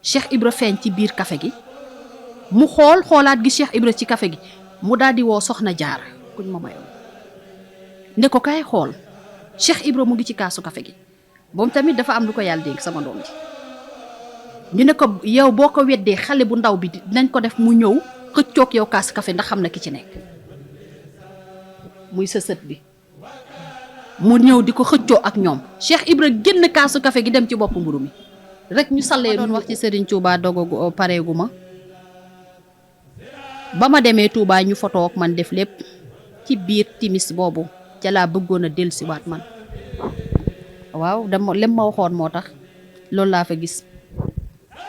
Cheikh Ibra feeñ ci biir café gi mu xoolaat gi Cheikh Ibra ci café gi mu daal di woo soxna Jaara kuñ ma mayoon ne ko kaay xool Cheikh Ibra mu ngi ci kaasu café gi moom tamit dafa am lu ko yàlla dénk sama doom ji ñu ne ko yow boo ko weddee xale bu ndaw bi dinañ ko def mu ñëw xëccoog yow kaasu café ndax xam na ki ci nekk muy sësët bi mu ñëw di ko xëccoo ak ñoom Cheikh Ibra génn kaasu café gi dem ci bopp mburu mi rek ñu sallee doon wax ci Serigne Touba dogogu pareegu ma ba ma demee Touba ñu photo ak man def lépp ci biir timis boobu ca laa bëggoon a dellusiwaat man waaw dama lem ma waxoon moo tax loolu laa fa gis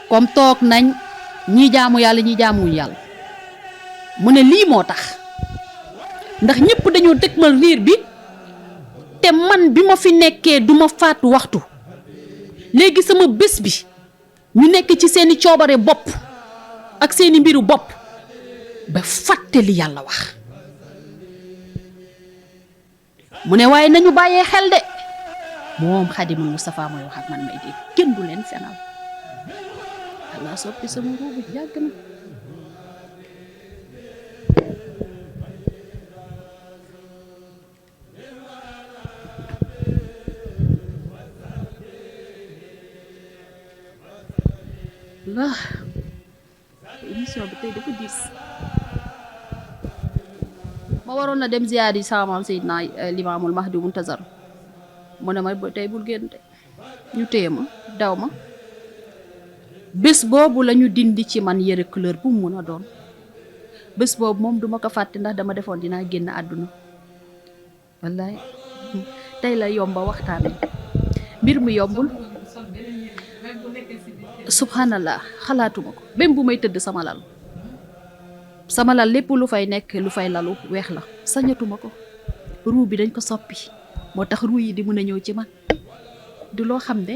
comme toog nañ ñii jaamu yàlla ñii jaamuwuñu yàlla mu ne lii moo tax ndax ñëpp dañoo dëgmal riir bi te man bi ma fi nekkee duma faatu waxtu léegi sama bés bi ñu nekk ci seeni coobare bopp ak seeni mbiru bopp ba fàtte li yàlla wax mu ne waaye nañu bàyyee xel de moom Xaadimul Mustafaa mooy wax ak man may dégg kenn du leen fenal Allah soppi sama ruubu yàgg na la émission bi tey dafa diis ma waroon na dem ziyaar yi sama maam Seydina Limaamul Mahdi Muntazar mu ne ma tey bul génn de ñu téye ma daw ma bés boobu la ñu dindi ci man yëre couleur bu mu mun a doon bés boobu moom duma ko fàtte ndax dama defoon dinaa génn àdduna wallaay tey la yomba waxtaane mbir mu yombul subhanallah xalaatuma ko même bu may tëdd sama lal lépp lu fay nekk lu fay lalu weex la sañatuma ko ruu bi dañ ko soppi moo tax ruu yi di mun a ñëw ci man du loo xam ne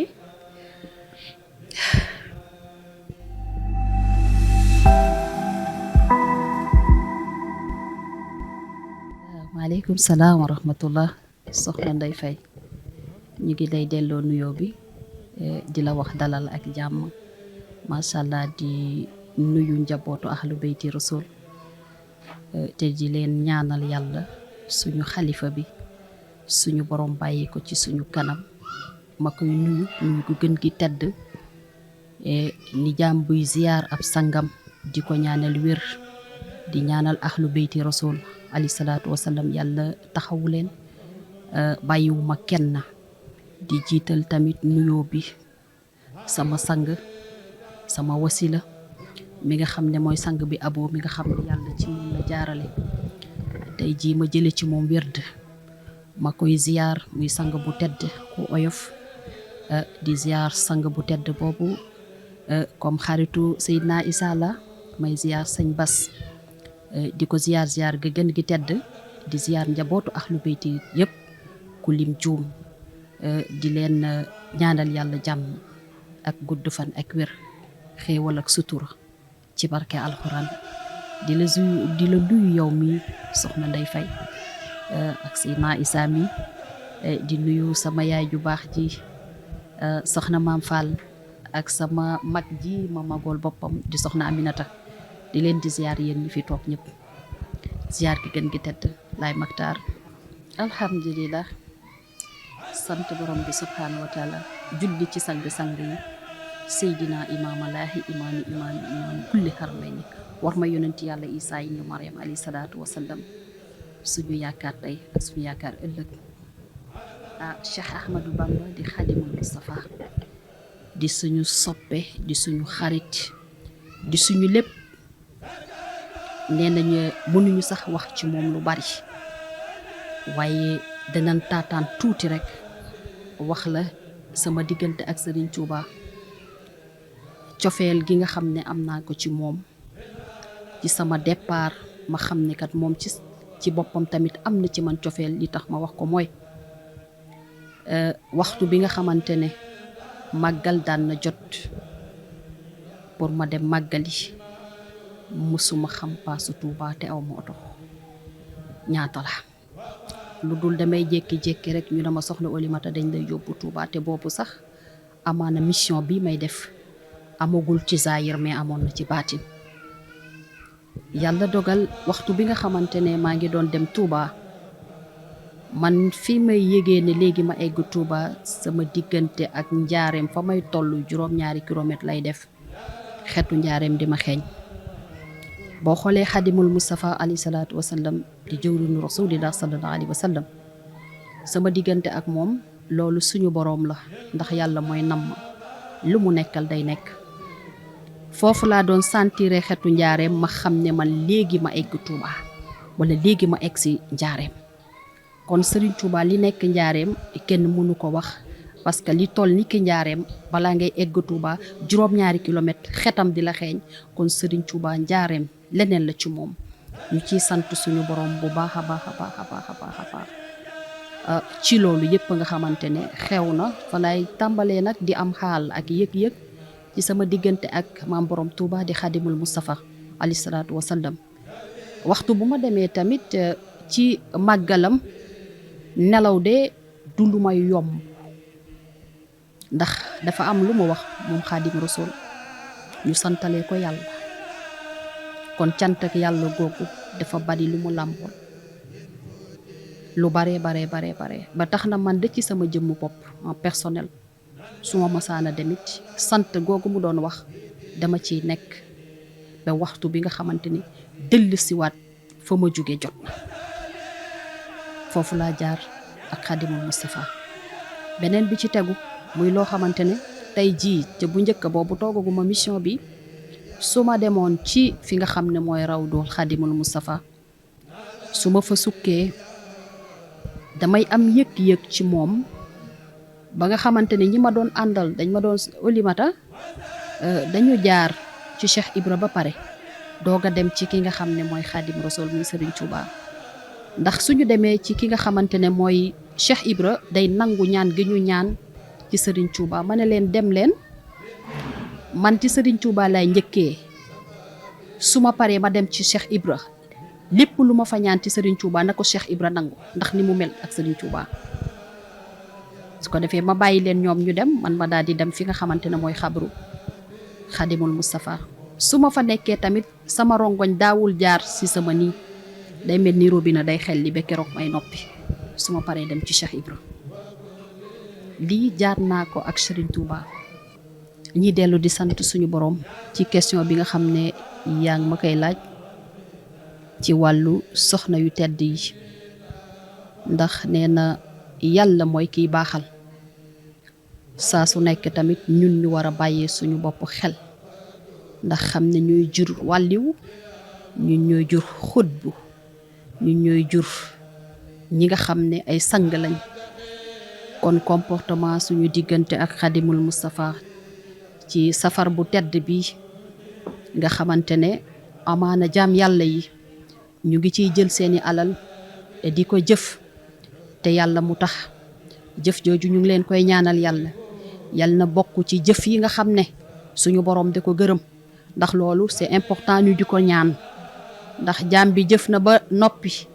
maaleykum salaam wa rahmatullah soxna Ndeye Faye ñu ngi lay delloo nuyoo bi di la wax dalal ak jàmm macha allah di nuyu njabootu ahlu beyti rasul te di leen ñaanal yàlla suñu xalifa bi suñu borom bàyyi ko ci suñu kanam ma koy nuyu ko gën gi tedd ni jaam buy ziyaar ab sangam di ko ñaanal wér di ñaanal ahlu beyti rasul alayhi salaatu wasallam yàlla taxawu leen bàyyiwuma kenn di jiital tamit nuyoo bi sama sang sama wasila mi nga xam ne mooy sang bi abo mi nga xam ne yàlla ci moom la jaarale tey jii ma jële ci moom werd ma koy ziyaar muy sang bu tedd ku oyof di ziyaar sang bu tedd boobu comme xaritu Seydina Issa la may ziyaar sëñ Bas di ko ziyaar ga gën gi tedd di ziyaar njabootu ahlu beyti yëpp ku lim juum di leen ñaanal yàlla jàmm ak gudd fan ak wér xéewal ak sutura ci barke alxuraan di la nuyu yow mi soxna Ndeye Faye ak Seydina Issa mi di nuyu sama yaay ju baax ji soxna Maam Fall ak sama mag ji ma magool boppam di soxna Aminata di leen di ziyaar yéen ñi fi toog ñëpp ziyaar gi gën gi tedd laay Maktar alhamdulillah sant borom bi subhanahu wa taala julli ci sang-sang yi seydina imaamallaahi imaami kulli xarmayni war ma yonenti yàlla Isaa ibnu Maryam alayhi salaatu wasallam suñu yaakaar tey ak suñu yaakaar ëllëg Cheikh Ahmadou Bamba di Xaadimul Mustafa di suñu soppe di suñu xarit di suñu lépp nee nañu mënuñu sax wax ci moom lu bari waaye danañ taataan tuuti rek wax la sama diggante ak Serigne Touba cofeel gi nga xam ne am naa ko ci moom ci sama départ ma xam ne kat moom ci boppam tamit am na ci man cofeel li tax ma wax ko mooy waxtu bi nga xamante ne màggal daan na jot pour ma dem màggali musuma xam paasu Touba te aw ma oto ñaata la lu dul damay jékki-jékki rek ñu dama soxla Olimata dañ lay yóbbu Touba te boobu sax amaana mission bi may def amagul ci zaahir mais amoon na ci baatin. yàlla dogal waxtu bi nga xamante ne maa ngi doon dem Touba man fi may yégee ne léegi ma egg Touba sama diggante ak njaareem fa may toll juróom-ñaari kilomètre lay def xetu njaareem di ma xeeñ. boo xoolee xadimul Mustafa alayhi salaatu wasallam di jëwriñu rasulillah sallallahu alayhi wa sallam sama diggante ak moom loolu suñu boroom la ndax yàlla mooy namm lu mu nekkal day nekk. foofu laa doon sentiré xetu njaareem ma xam ne man léegi ma egg Touba wala léegi ma egg si njaareem. kon Serigne Touba li nekk njaareem kenn mënu ko wax parce que li toll ni ki njaareem balaa ngay egg Touba juróom-ñaari kilomètre xetam di la xeeñ. kon Serigne Touba njaareem leneen la ci moom ñu ciy sant suñu borom bu baax a baax a baax a baax a baax a baax ci loolu yëpp nga xamante ne xew na fa lay tàmbalee nag di am xaal ak yëg-yëg ci sama diggante ak maam borom Touba di xadimul Mustafa alayhi salaatu wasallam. waxtu bu ma demee tamit ci màggalam nelaw de du lu may yomb ndax dafa am lu mu wax moom xaadim rasul ñu santalee ko yàlla. kon cant ak yàlla googu dafa bari lu mu làmboon lu bare ba tax na man de ci sama jëmmu bopp en personnel su ma masaana demit sant googu mu doon wax dama ciy nekk ba waxtu bi nga xamante ni dellu siwaat fa ma jóge jot na. foofu laa jaar ak xadimul Mustafa. beneen bi ci tegu muy loo xamante ne tey jii te bu njëkk boobu toogaguma mission bi su ma demoon ci fi nga xam ne mooy rawdu xadimul Mustafa su ma fa sukkee damay am yëg-yëg ci moom ba nga xamante ne ñi ma doon àndal dañ ma doon olimata dañu jaar ci Cheikh Ibra ba pare doog a dem ci ki nga xam ne mooy xadim rasul muy Serigne Touba. ndax suñu demee ci ki nga xamante ne mooy Cheikh Ibra day nangu ñaan gi ñu ñaan ci Serigne Touba. ma ne leen dem leen man ci Serigne Touba lay njëkkee su ma paree ma dem ci Cheikh Ibra lépp lu ma fa ñaan ci Serigne Touba na ko Cheikh Ibra nangu ndax ni mu mel ak Serigne Touba. su ko defee ma bàyyi leen ñoom ñu dem man ma daal di dem fi nga xamante ne mooy xabru xadimul Mustafa. su ma fa nekkee tamit sama rongoñ daawul jaar si sama nii day mel ni robinet day xel li ba keroog may noppi su ma paree dem ci Cheikh Ibra. lii jaar naa ko ak Serigne Touba. ñi dellu di sant suñu borom ci question bi nga xam ne yaa ngi ma koy laaj ci wàllu soxna yu tedd yi ndax nee na yàlla mooy kiy baaxal saa su nekk tamit ñun ñu war a bàyyee suñu bopp xel ndax xam ne ñooy jur wàlliwu ñun ñooy jur xutbu ñun ñooy jur ñi nga xam ne ay sang lañ. kon comportement suñu diggante ak xadimul Mustafa ci safar bu tedd bi nga xamante ne amaana jaam yàlla yi ñu ngi ciy jël seeni alal di ko jëf te yàlla mu tax jëf jooju ñu ngi leen koy ñaanal yàlla na bokk ci jëf yi nga xam ne suñu borom di ko gërëm ndax loolu c'est important ñu di ko ñaan ndax jaam bi jëf na ba noppi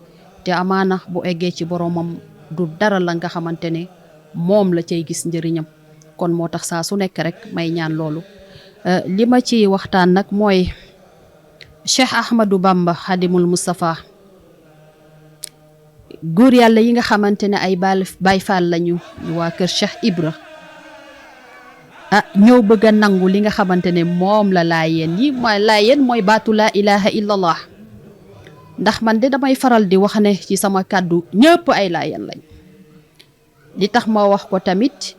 te amaana bu eggee ci boromam du dara la nga xamante ne moom la cay gis njëriñam. kon moo tax saa su nekk rek may ñaan loolu. li ma ci waxtaan nag mooy Cheikh Ahmadou Bamba xadimul Mustafa góor yàlla yi nga xamante ne ay Baay Faal lañu waa kër Cheikh Ibra ñëw bëgg a nangu li nga xamante ne moom la laayeen yi mooy laayeen mooy baatu laa ilaha illallah. ndax man de damay faral di wax ne ci sama kàddu ñëpp ay laayeen lañ. li tax ma wax ko tamit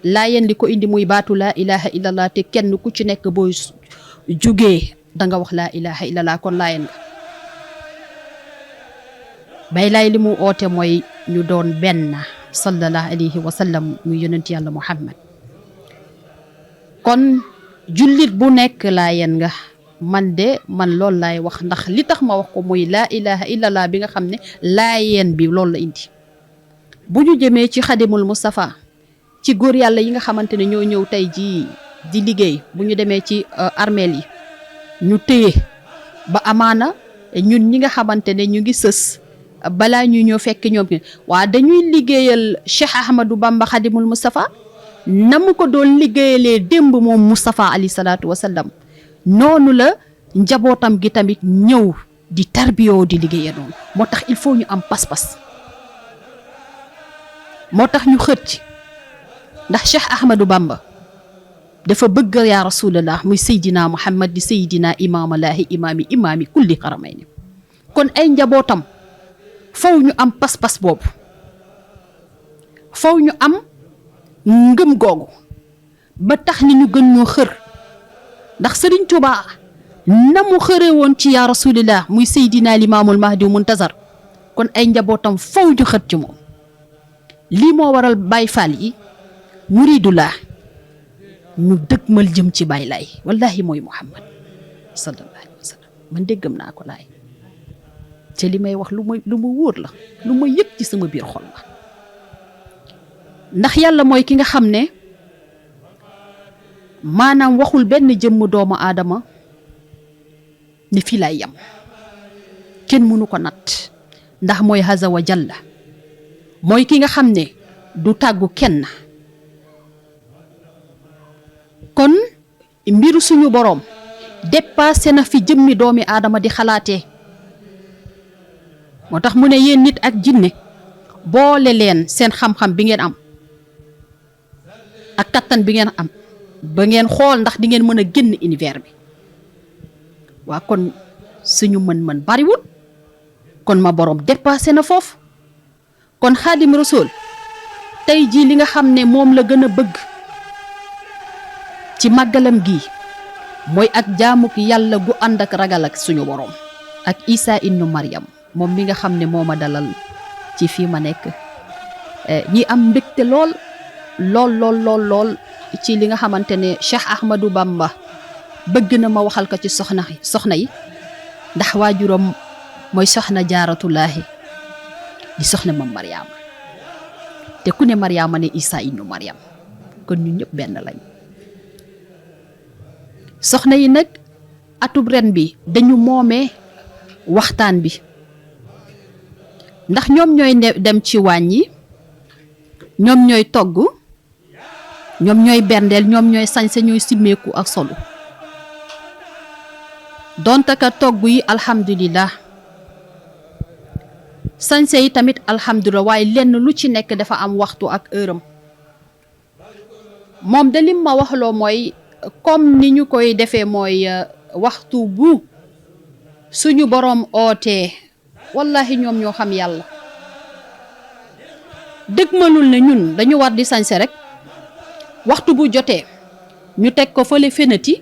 laayeen li ko indi muy baatu laa ilaha illallah te kenn ku ci nekk boo jugee danga wax laa ilaha illallah kon laayeen nga. bay laay li mu oote mooy ñu doon benn sallallahu alayhi wa sallam muy yonent yàlla Muhammad. kon jullit bu nekk laayeen nga. man loolu laay wax ndax li tax ma wax ko muy laa ilaha illallah bi nga xam ne laayeen bi loolu la indi. bu ñu jëmee ci xadimul Mustafa ci góor yàlla yi nga xamante ne ñoo ñëw tey jii di liggéey bu ñu demee ci armeel yi ñu téye ba amaana ñun ñi nga xamante ne ñu ngi sës balaa ñu ñëw fekk ñoom waa dañuy liggéeyal Cheikh Ahmadou Bamba xadimul Mustafa na mu ko doon liggéeyalee démb moom Moustapha alayhi salaatu wasallam noonu la njabootam gi tamit ñëw di tarbiyoo di liggéeya noonu moo tax il faut ñu am pas-pas moo tax ñu xëcc ndax Cheikh Ahmadou Bamba dafa bëgg yaa rasulallah muy Seydina Muhammad di Seydina imaamallaahi imaami kulli xaramayni kon ay njabootam faw ñu am pas-pas boobu faw ñu am ngëm googu ba tax ni ñu gën ñoo xër ndax Sëriñ Tuubaa na mu xëree woon ci yaa rasulillah muy Seydina Limaamul Mahdi Muntazar kon ay njabootam faw ñu xër ci moom lii moo waral Baay Faal yi muridullah ñu dëgmal jëm ci Baay Laay wallahi mooy Muhammad sallallahu alayhi wa sallam man déggam naa ko laay te li may wax lu ma wóor la lu ma yëg ci sama biir xol la ndax yàlla mooy ki nga xam ne maanaam waxul benn jëmm doomu aadama ni fii laay yam kenn mënu ko natt ndax mooy haza wa jalla mooy ki nga xam ne du tàggu kenn kon mbiru suñu boroom dépassé na fi jëmmi doomi aadama di xalaatee moo tax mu ne yéen nit ak jinne boole leen seen xam-xam bi ngeen am ak kattan bi ngeen am ba ngeen xool ndax di ngeen mën a génn univers bi waa kon suñu mën-mën bariwul kon ma boroom dépassé na foofu kon Xaadim Rasul tey jii li nga xam ne moom la gën a bëgg ci màggalam gi mooy ak jaamuk yàlla gu ànd ak ragal ak suñu boroom ak Isa innu Maryam moom mi nga xam ne moo ma dalal ci fii ma nekk ñi am mbégte lool ci li nga xamante ne Cheikh Ahmadou Bamba bëgg na ma waxal ko ci soxna yi ndax waajuram mooy soxna jaaratullaahi di soxna mam Mariama te ku ne Mariama ne Isa innu Maryam kon ñu ñëpp benn lañ soxna yi nag atub ren bi dañu moomee waxtaan bi ndax ñoom ñooy dem ci waañ yi ñoom ñooy togg ñoom ñooy berndeel ñoom ñooy sañse ñooy simmeeku ak solu donte ka togg yi alhamdulillah sañse yi tamit alhamdulillah waaye lenn lu ci nekk dafa am waxtu ak heuram moom de lim ma waxloo mooy comme ni ñu koy defee mooy waxtu bu suñu boroom ootee wallahi ñoom ñoo xam yàlla dëgmalul ne ñun dañu war di sañse rek waxtu bu jotee ñu teg ko fële fenati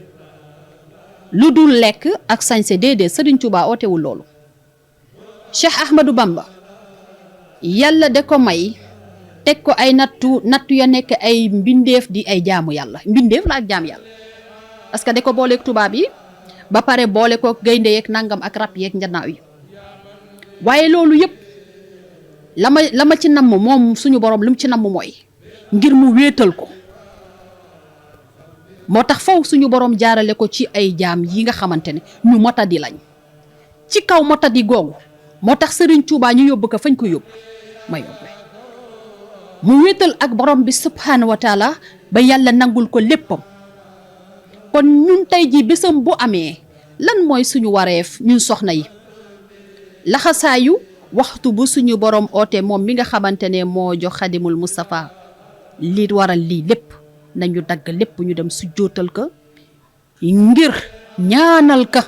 lu dul lekk ak sañse déedéet Sëriñ Tuubaa ootewul loolu Cheikh Ahmadou Bamba yàlla da ko may teg ko ay nattu ya nekk ay mbindeef di ay jaamu yàlla mbindeef la ak jaam yàlla parce que da ko booleeg tubaab yi ba pare boole ko gaynde yeeg nangam ak rab yeeg njanaaw yi waaye loolu yëpp la ma ci namm moom suñu borom lu mu ci namm mooy ngir mu wéetal ko moo tax faw suñu borom jaarale ko ci ay jaam yi nga xamante ne ñu motadi lañ ci kaw motadi googu moo tax Sëriñ Tuubaa ñu yóbbu ko fañ ko yóbbu ma yóbbu mu wéetal ak borom bi subhaanahu wa taala ba yàlla nangul ko léppam kon ñun tey ji bésam bu amee lan mooy suñu wareef ñun soxna yi laxasaayu waxtu bu suñu borom oote moom mi nga xamante ne moo jox Xadimul Mustafa li waral lii lépp nañu dagg lépp ñu dem su jootal ko ngir ñaanal ka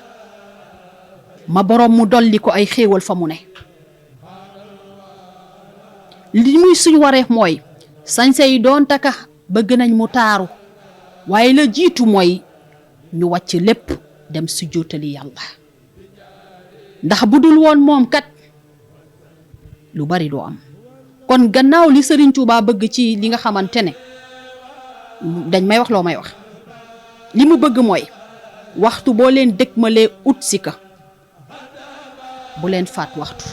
ma borom mu dolli ko ay xéewal fa mu ne li muy suñu wareef mooy sañse yi doon taka bëgg nañ mu taaru waaye la jiitu mooy ñu wàcc lépp dem su jootali yàlla ndax bu dul woon moom kat lu bari doo am kon gannaaw li Sëriñ Tuubaa bëgg ci li nga xamante ne dañ may wax loo may wax li mu bëgg mooy waxtu boo leen dëgmalee ut si ka bu leen faat waxtu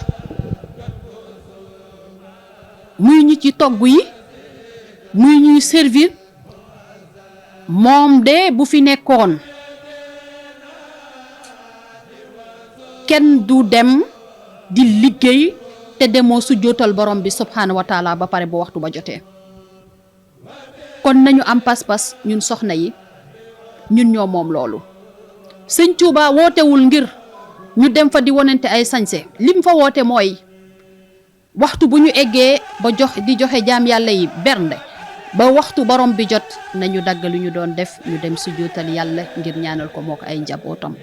muy ñi ci togg yi muy ñuy servir moom de bu fi nekkoon kenn du dem di liggéey te demoo su jootal borom bi subhaanahu wa taala ba pare bu waxtu ba jotee kon nañu am pas-pas ñun soxna yi, ñun ñoo moom loolu. sëñ Tuuba wootewul ngir ñu dem fa di wonante ay sañse, lim fa woote mooy waxtu bu ñu eggee ba di joxe jaam yàlla yi bernde ba waxtu borom bi jot nañu dagg lu ñu doon def, ñu dem sujjóotal yàlla ngir ñaanal ko moo ko ay njabootam.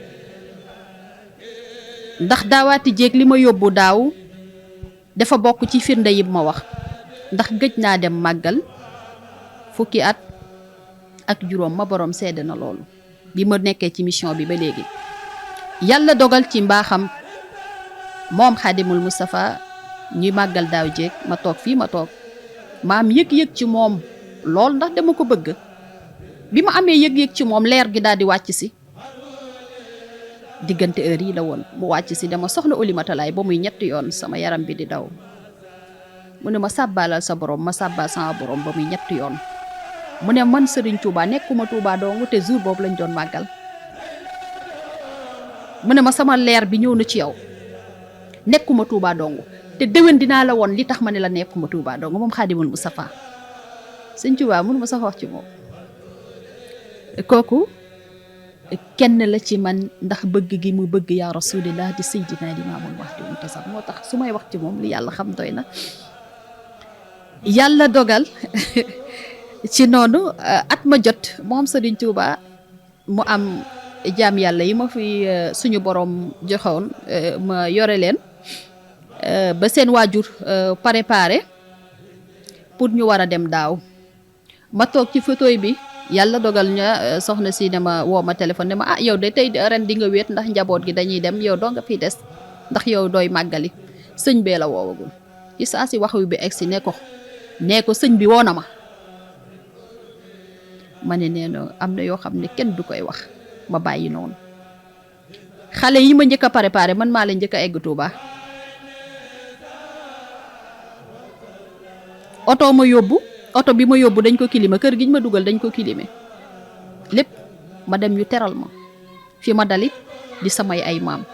ndax daawaati jéeg li ma yóbbu daaw dafa bokk ci firnde yi ma wax, ndax gëj naa dem màggal fukki at ak juróom, ma borom seede na loolu bi ma nekkee ci mission bi ba léegi. yàlla dogal ci mbaaxam moom Xaadimul Mustafa ñuy màggal daaw jéeg ma toog fii ma toog, ma am yëg-yëg ci moom lool ndax dama ko bëgg. bi ma amee yëg-yëg ci moom leer gi daal di wàcc si, diggante heure yi la woon mu wàcc si dama soxna Oulimata Laay ba muy ñetti yoon sama yaram bi di daw. mu ne ma sàbbaalal sa borom, ma sàbbaal sama borom ba muy ñetti yoon. mu ne man Serigne Touba nekkuma Touba dong te jour boobu lañ doon màggal. mu ne ma sama leer bi ñëw na ci yow, nekkuma Touba dong te déwén dinaa la woon li tax ma ne la nekkuma Touba dong. moom Xaadimul Mustafa sëñ Touba mënu ma sax wax ci moom. kooku kenn la ci man ndax bëgg gi mu bëgg yaa rasulillah di Seydina Limaamul Mahdi Muntasar, moo tax su may wax ci moom li yàlla xam doy na. yàlla dogal ci noonu at ma jot moom Serigne Touba mu am jaam yàlla yi ma fi suñu borom joxoon ma yore leen ba seen waajur préparé pour ñu war a dem daaw. ma toog ci fauteuil bi, yàlla dogal ña soxna si ne ma woo ma téléphone ne ma ah yow de tey ren di nga wéet ndax njaboot gi dañuy dem, yow doo nga fi des ndax yow dooy màggali. sëñ bee la woowagul ci saa si waxu bi egsi ne ko sëñ bi woo na ma ne nee na am na yoo xam ne kenn du koy wax, ma bàyyi noonu. xale yi ma njëkk a préparé man maa la njëkk a egg Touba. oto bi ma yóbbu dañ ko kilime, kër giñ ma dugal dañ ko kilime lépp, ma dem ñu teral ma fi ma dalit di samay ay maam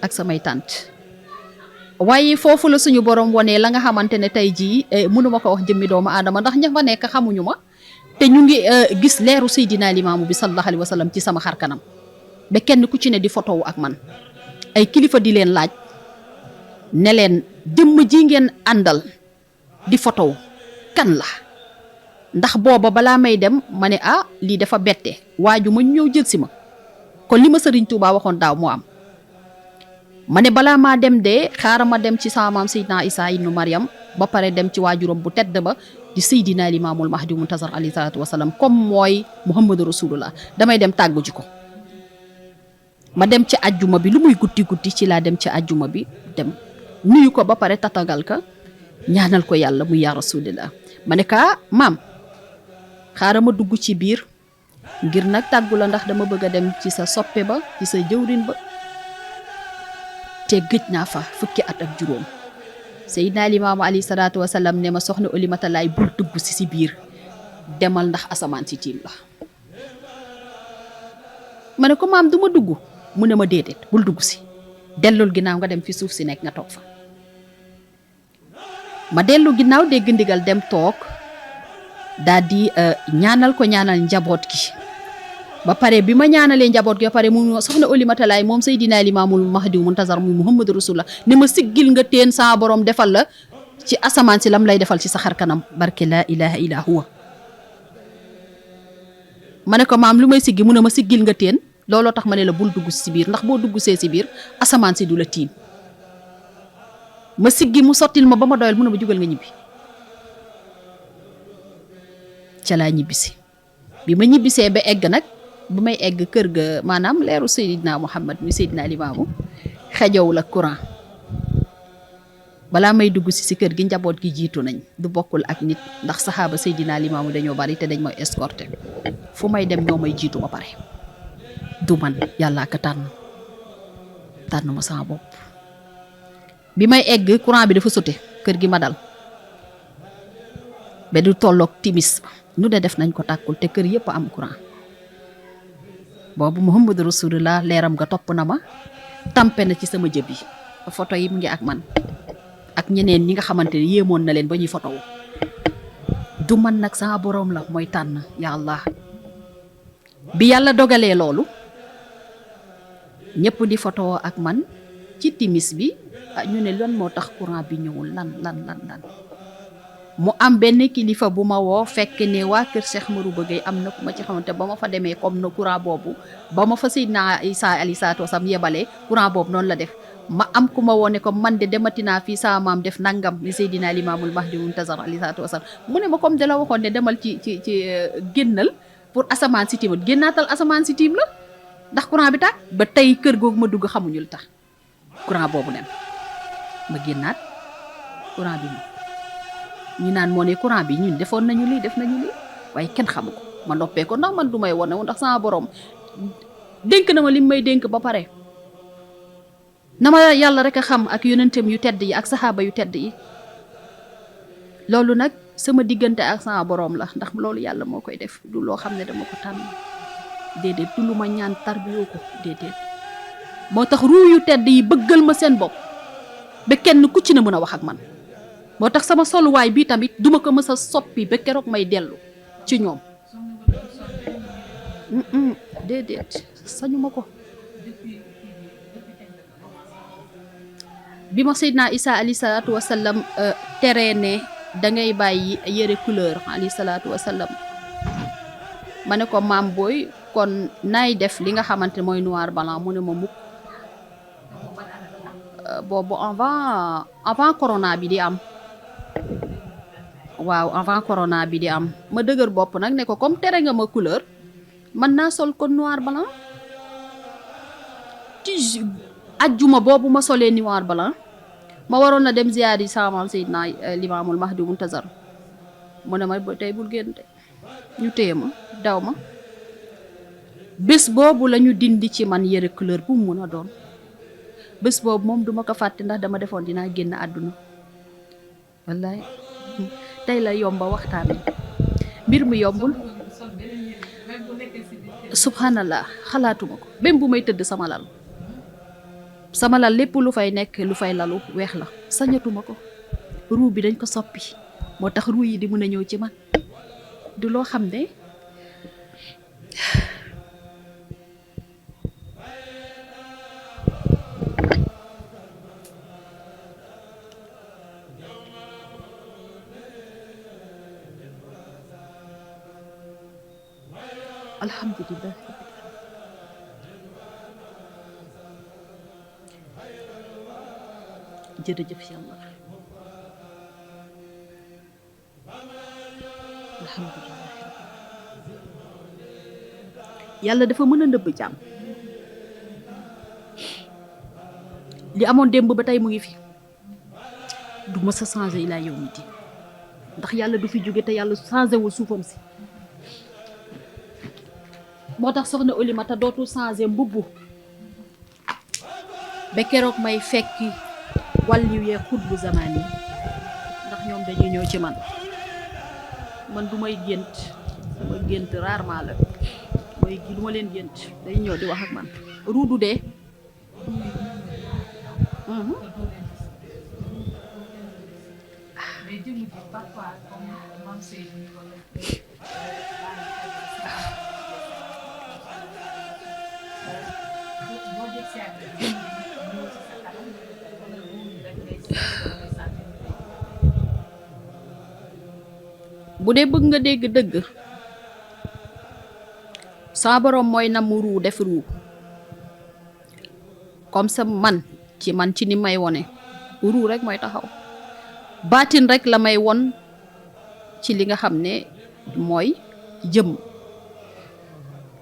ak samay tànt. waaye foofu la suñu borom wonee la nga xamante ne tey jii mënuma ko wax jëmmi doomu aadama ndax ña fa nekk xamuñu ma, te ñu ngi gis leeru Seydina Limaamu bi sallallahu alayhi wa sallam ci sama xar kanam ba kenn ku ci ne di photo ak man. ay kilifa di leen laaj ne leen jëmm ji ngeen àndal di photo kan la, ndax booba balaa may dem ma ne lii dafa bette, waaju ma ñëw jël si ma. kon li ma Serigne Touba waxoon daaw moo am. ma ne balaa maa dem de xaaral ma dem ci sama maam Seydina Isa ibnu Maryam ba pare dem ci waajuram bu tedd ba di Seydina Limaamul Mahdi Muntasar alayhi salaatu wasalaam, comme mooy Muhammadu Rasulullah, damay dem tàggu ji ko. ma dem ci ajjuma bi, lu muy guddi guddi ci laa dem ci ajjuma bi, dem nuyu ko ba pare tatagal ka, ñaanal ko yàlla muy yaa rasulillah. ma ne ka maam xaaral ma dugg ci biir ngir nag tàggu la ndax dama bëgg a dem ci sa soppe ba, ci sa jëwrin ba, te gëj naa fa fukki at ak juróom. Seydina Limaamu alayhi salaatu wasalaam ne ma soxna Oulimata Laay bul dugg si biir, demal ndax asamaan si tiim la. ma ne ko maam du ma dugg, mu ne ma déedéet bul dugg si, dellul ginnaaw nga dem fi suuf si nekk nga toog fa. ma dellu ginnaaw dégg ndigal dem toog daal di ñaanal ko, ñaanal njaboot gi ba pare. bi ma ñaanalee njaboot gi ba pare mu soxna Oulimata Laay moom Seydina Limaamul Mahdi Muntasar muy Muhammadu Rasulullah ne ma siggil nga teen sa borom defal la ci asamaan si lam lay defal ci sa xar kanam, barke laa ilaha illa huwa. ma ne ko maam lu may siggi, mu ne ma siggil nga teen, looloo tax ma ne la bul dugg si biir, ndax boo dugg see si biir asamaan si du la tiim. ma siggi mu sottil ma ba ma doyal, mu ne ma jugal nga ñibbi. ca laa ñibbisi. bi ma ñibbisee ba egg nag, bu may egg kër ga maanaam leeru Seydina Muhammad mi Seydina Limaamu xejowul ak courant. balaa may dugg si kër gi njaboot gi jiitu nañ, du bokkul ak nit ndax saxaaba Seydina Limaamu dañoo bari te dañ may escorté, fu may dem ñoo may jiitu ba pare. du man, yàllaa ko tànn ma sama bopp. bi may egg courant bi dafa sote kër gi ma dal ba du tolloog timis, nu de def nañ ko tàkkul te kër yëpp am courant. boobu Muhammadu Rasulullah leeram nga topp na ma, tampe na ci sama jëb yi, photo yi mu ngi ak man ak ñeneen ñi nga xamante ne yéemoon na leen ba ñuy photo wu. du man nag sama boroom la mooy tànn yàlla. bi yàlla dogalee loolu ñëpp di photo ak man ci timis bi ñu ne lan moo tax courant bi ñëwul lan mu am benn kilifa bu ma woo fekk ne waa kër Cheikh Marouba Gueye am na ku ma ci xamante ba ma fa demee comme na courant boobu ba ma fa Seydina Isa alayhi salaatu wasalaam yebalee courant boobu noonu la def ma am ku ma woo ne ko man de dematinaa fii sama maam def nangam ni Seydina Limaamul Mahdi Muntazar alayhi salaatu wasalaam mu ne ma comme da la waxoon ne demal ci génnal pour asamaan si tiim génnaatal asamaan si tiim la ndax courant bi tàkk ba tey kër googu ma dugg xamuñu lu tax courant boobu dem ma génnaat courant bi ñu naan moo ne courant bi ñun defoon nañu lii def nañu lii waaye kenn xamu ko ma noppee ko ndax man du may wane ndax sama borom dénk na ma lim may dénk ba pare na ma yàlla rek a xam ak yonentam yu tedd yi ak saxaaba yu tedd yi loolu nag sama diggante ak sama borom la ndax loolu yàlla moo koy def du loo xam ne dama ko tànn déedéet du lu ma ñaan tarbiyoo ko déedéet moo tax ruu yu tedd yi bëggal ma seen bopp ba kenn ku ci na mën a wax ak man moo tax sama soluwaay bii tamit duma ko mës a soppi ba keroog may dellu ci ñoom déedéet sañu ma ko bi ma Seydina Isa alayhi salaatu wasallam tere ne dangay bàyyi yëre couleur alayhi salaatu wasallam ma ne ko maam booy kon naay def li nga xamante mooy noir blanc mu ne ma mukk boobu avant corona bi di am waaw avant corona bi di am ma dëgër bopp nag ne ko comme tere nga ma couleur mën naa sol kon noir blanc ci ajjuma boobu ma solee noir blanc ma waroon na dem ziyaar yi sama maam Seydina Limaamul Mahdi Muntazar mu ne ma tey bul génn tey ñu téye ma daw ma bés boobu la ñu dindi ci man yëre couleur bu mu mun a doon bés boobu moom duma ko fàtte ndax dama defoon dinaa génn àdduna wallaay tey la yomba waxtaan mbir mi yombul subhanallah xalaatuma ko même bu may tëdd sama lal lépp lu fay nekk lu fay lalu weex la sañatuma ko ruu bi dañ ko soppi moo tax ruu yi di mën a ñëw ci man du loo xam ne alhamdulillah jërëjëf yàlla alhamdulillah yàlla dafa mën a nëbb jàmm li amoon démb ba tey mu ngi fi du mës a changé ilaa yow mi di ndax yàlla du fi jóge te yàlla changé wul suufam si moo tax soxna Oulimata dootul changé mbubbu ba keroog may fekki wàllu yee xutbu zamaan yi ndax ñoom dañuy ñëw ci man du may gént sama gént rarement la mooy du ma leen gént dañuy ñëw di wax ak man ruudu dee bu dee bëgg nga dégg dëgg sa borom mooy na mu ruu def ruu comme ça man ci ni may wone ruu rek mooy taxaw baatin rek la may won ci li nga xam ne mooy jëm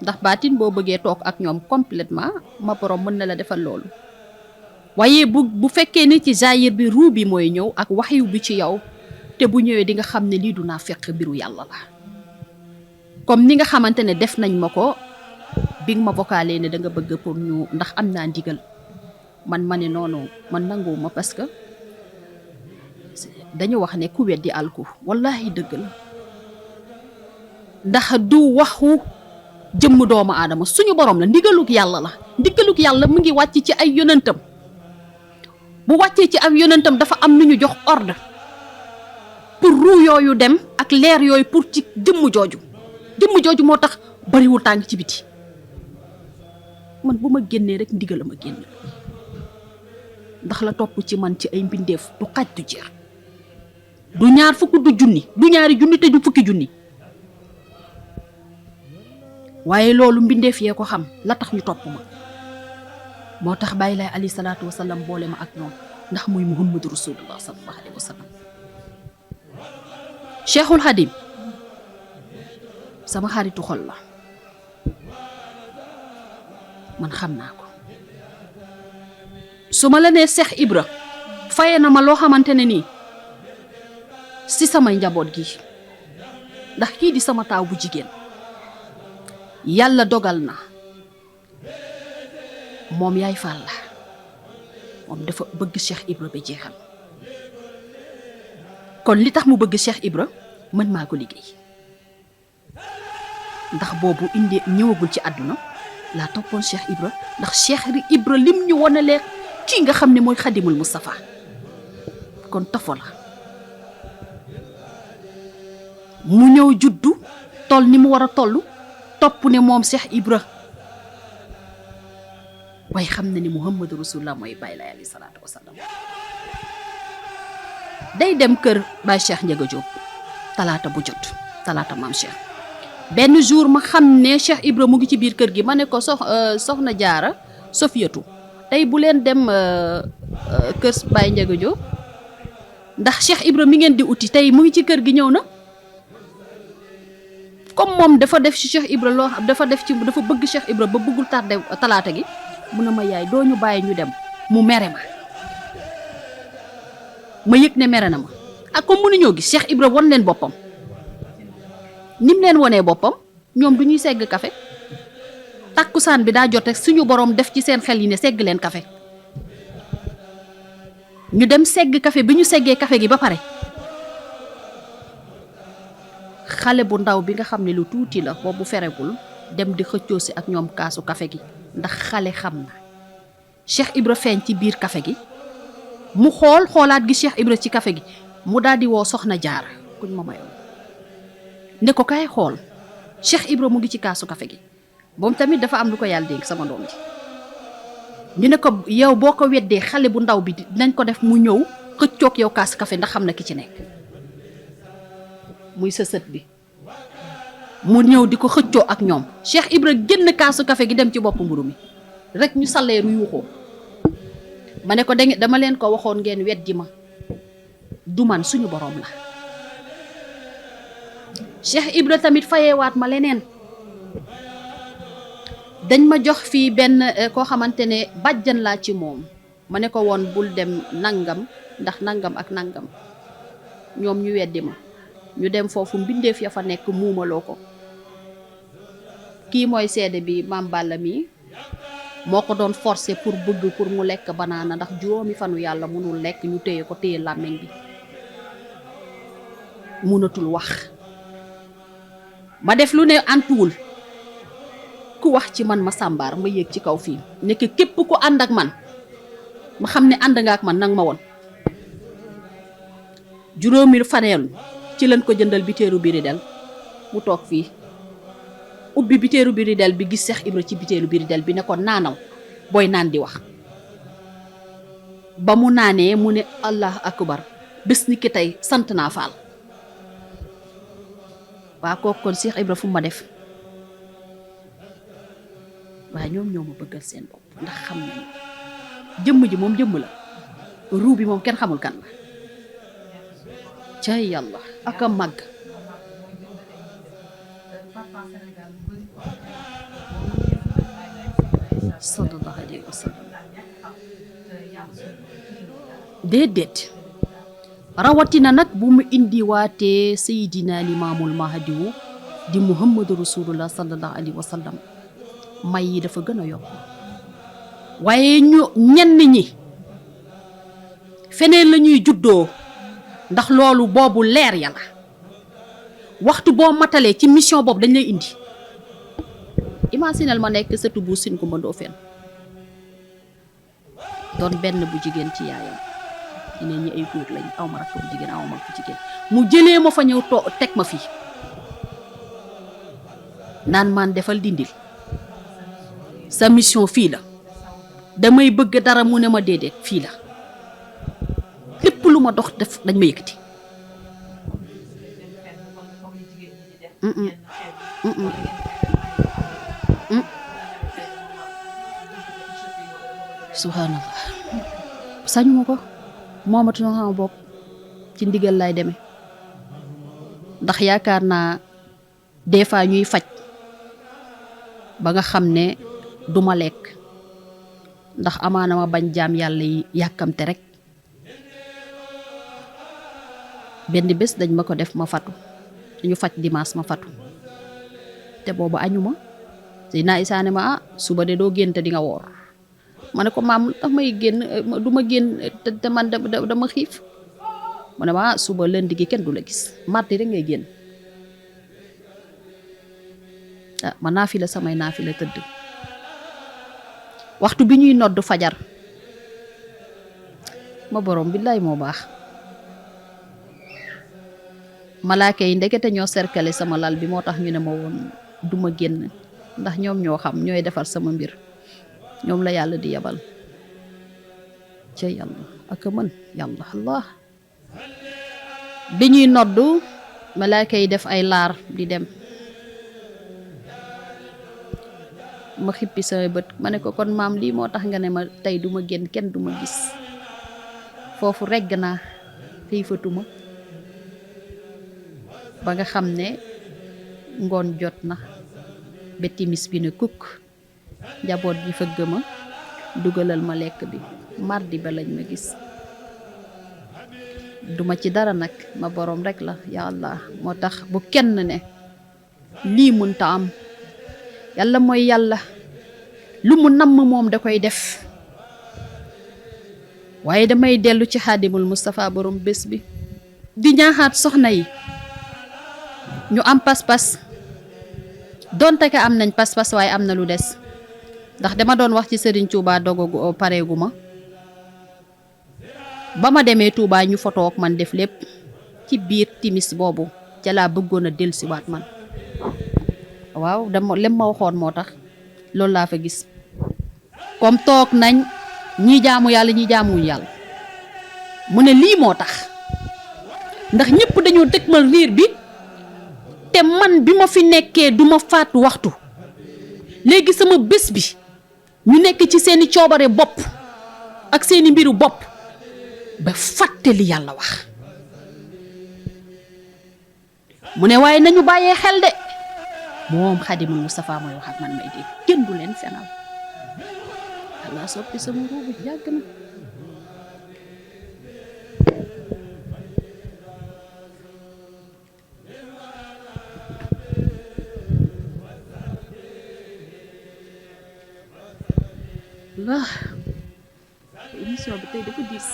ndax baatin boo bëggee toog ak ñoom complètement ma borom mën na la defal loolu waaye bu fekkee ni ci jaayir bi ruu bi mooy ñëw ak waxyu bi ci yow te bu ñëwee di nga xam ne lii du naa fekk mbiru yàlla la comme ni nga xamante ne def nañ ma ko bi nga ma vocalé ne da nga bëgg pour ñu ndax am naa ndigal man ma ne noonu man nanguwuma parce que dañu wax ne ku weddi alku wallahi dëgg la ndax du waxu jëmm doomu aadama suñu borom la ndigaluk yàlla mu ngi wàcc ci ay yonentam bu wàccee ci ay yonentam dafa am nu ñu jox ordre pour ruu yooyu dem ak leer yooyu pour ci jëmm jooju moo tax bariwul tàng ci biti. man bu ma génnee rek ndigal ma génn ndax la topp ci man ci ay mbindeef du xaj du jeex, du ñaar fukk du junni, du ñaari junni te du fukki junni. waaye loolu mbindeef yee ko xam la tax ñu topp ma. moo tax bàyyi laay alayhi salaatu wasallam boole ma ak ñoom ndax muy muhammadu rasulullah sallallahu alayhi wa sallam. Cheikhul Xadim sama xaritu xol la, man xam naa ko. su ma la nee Cheikh Ibra faye na ma loo xamante ne nii si samay njaboot gi, ndax kii di sama taaw bu jigéen yàlla dogal na moom yaay Fall la, moom dafa bëgg Cheikh Ibra ba jeexal. kon li tax mu bëgg Cheikh Ibra mën maa ko liggéey ndax boobu indi ñëwagul ci àdduna laa toppoon Cheikh Ibra, ndax Cheikh Ibra lim ñu wonalee kii nga xam ne mooy Xadimul Mustafa. kon tafo la mu ñëw juddu toll ni mu war a toll, topp ne moom Cheikh Ibra waaye xam na ni Muhammadu Rasulullah mooy Baay Laay alayhi salaatu wasalaam. day dem kër Baay Cheikh Ndiaga Diop talaata bu jot, talaata maam Cheikh. benn jour ma xam ne Cheikh Ibra mu ngi ci biir kër gi, ma ne ko soxna Jaara Sofiyatu tey bu leen dem kër Baay Ndiaga Diop ndax Cheikh Ibra mi ngeen di uti tey mu ngi ci kër gi ñëw na. comme moom dafa def ci Cheikh Ibra loo xam dafa bëgg Cheikh Ibra ba bëggul tardé talaata gi, mu ne ma yaay doo ñu bàyyi ñu dem, mu mere ma yëg ne mere na ma. ak comme mënuñoo gis Cheikh Ibra won leen boppam, nim leen wonee boppam ñoom du ñuy segg kafe. takkusaan bi daa jot rek suñu borom def ci seen xel yi ne segg leen kafe. ñu dem segg kafe bi ñu seggee kafe gi ba pare, xale bu ndaw bi nga xam ne lu tuuti la boobu feregul dem di xëccoo si ak ñoom kaasu kafe gi, ndax xale xam na Cheikh Ibra feeñ ci biir kafe gi. mu xoolaat gi Cheikh Ibra ci kafe gi, mu daal di woo soxna Jaara kuñ ma mayoon ne ko kaay xool Cheikh Ibra mu ngi ci kaasu kafe gi. moom tamit dafa am lu ko yàlla dénk sama doom ji. ñu ne ko yow boo ko weddee xale bu ndaw bi dinañ ko def mu ñëw xëccoog yow kaasu kafe ndax xam na ki ci nekk, muy sa sët bi. mu ñëw di ko xëccoo ak ñoom. Cheikh Ibra génn kaasu kafe gi dem ci bopp mburu mi rek ñu salleeru yuuxoo. ma ne ko dama leen ko waxoon ngeen weddi ma, du man suñu borom la. Cheikh Ibra tamit fayewaat ma leneen. dañ ma jox fii benn koo xamante ne bàjjan laa ci moom, ma ne ko woon bul dem nangam ndax nangam ak nangam, ñoom ñu weddi ma. ñu dem foofu mbindeef ya fa nekk muumaloo ko. kii mooy seede bi maam Balla mi moo ko doon forcé pour mu lekk banaana ndax juróomi fanu yàlla mënul lekk, ñu téye ko téye làmmiñ bi mënatul wax. ma def lu ne antuwul, ku wax ci man ma sàmbaar ma yéeg ci kaw fii nekk képp ku ànd ak man ma xam ne ànd nga ak man nag ma woon. juróomi faneelu ci lañ ko jëndal bitéeru biridel mu toog fii ubbi bitéeru biridel bi gis Cheikh Ibra ci bitéeru biridel bi ne ko naanal booy naan di wax. ba mu naanee mu ne allah akbar, bés ni ki tey sant naa Faal. waa kooku kon Cheikh Ibra fu ma def. waaye ñoom ñoo ma bëggal seen bopp ndax xam nañu jëmm ji moom jëmm la, ruu bi moom kenn xamul kan la. cay yàlla ak a màgg. sallallahu alayhi wa sallam. déedéet rawatina nag bu mu indiwaatee Seydina Limaamul Mahdiwu di Muhammadu Rasulullah sallallahu alayhi wa sallam, may yi dafa gën a yokk. waaye ñenn ñi feneen la ñuy juddoo ndax loolu boobu leer yàlla waxtu boo matalee ci mission boobu dañ lay indi. imaginel ma nekk sëtu bu Sine Coumba Ndoffène doon benn bu jigéen ci yaayam, ñeneen ñi ay góor lañ aw ma rakk bu jigéen aw ma bu jigéen mu jëlee ma fa ñëw teg ma fii naan maan defal dindil sa mission fii la damay bëgg dara mu ne ma déedéet fii la lépp lu ma dox def dañ ma yëkkati subhanallah sañu ma ko moomatuma sama bopp ci ndigal lay demee ndax yaakaar naa des fois ñuy faj ba nga xam ne duma lekk ndax amaana ma bañ jaam yàlla yi yàkkamte rek benn bés dañ ma ko def ma fatu ñu faj dimanche ma fatu te boobu añu ma Seydina Issa ne ma suba de doo génn te di nga woor ma ne ko maam tax may génn du ma génn te man dama xiif mu ne ma suba lundi gi kenn du la gis mardi rek ngay génn ma naafila samay naafila tëdd waxtu bi ñuy nodd fajar ma borom billaay moo baax malaaka yi ndekete ñoo cercle sama lal bi moo tax ñu ne ma woon duma génn ndax ñoom ñoo xam ñooy defar sama mbir ñoom la yàlla di yabal ca yàlla ak mën yàlla allah bi ñuy noddu malaaka yi def ay laar di dem ma xippi sama bët ma ne ko kon maam lii moo tax nga ne ma tey duma génn kenn duma gis foofu regg naa xiifatuma ba nga xam ne ngoon jot na ba timis bi ne kukk njaboot bi fëgg ma dugalal ma lekk bi mardi ba lañ ma gis duma ci dara nag ma borom rek la ya allah moo tax bu kenn ne lii mënta am yàlla mooy yàlla lu mu namm moom da koy def waaye damay dellu ci xaadimul Moustapha borom bés bi di ñaaxaat soxna yi ñu am pas-pas donte ka am nañ pas-pas waaye am na lu des ndax dama doon wax ci Serigne Touba dogogu pareegu ma ba ma demee Touba ñu foto ak man def lépp ci biir timis boobu ca laa bëggoon a dellusiwaat man waaw dama lem ma waxoon moo tax loolu laa fa gis comme toog nañ ñii jaamu yàlla ñii jaamuwuñu yàlla mu ne lii moo tax ndax ñëpp dañoo dëgmal riir bi te man bi ma fi nekkee duma faatu waxtu léegi sama bés bi ñu nekk ci seeni coobare bopp ak seeni mbiru bopp ba fàtte li yàlla wax mu ne waaye nañu bàyyee xel de moom Xaadimul Moustapha mooy wax ak man may dégg kenn du leen fenal Allah soppi sama ruubu yàgg na Allah émission bi tey dafa diis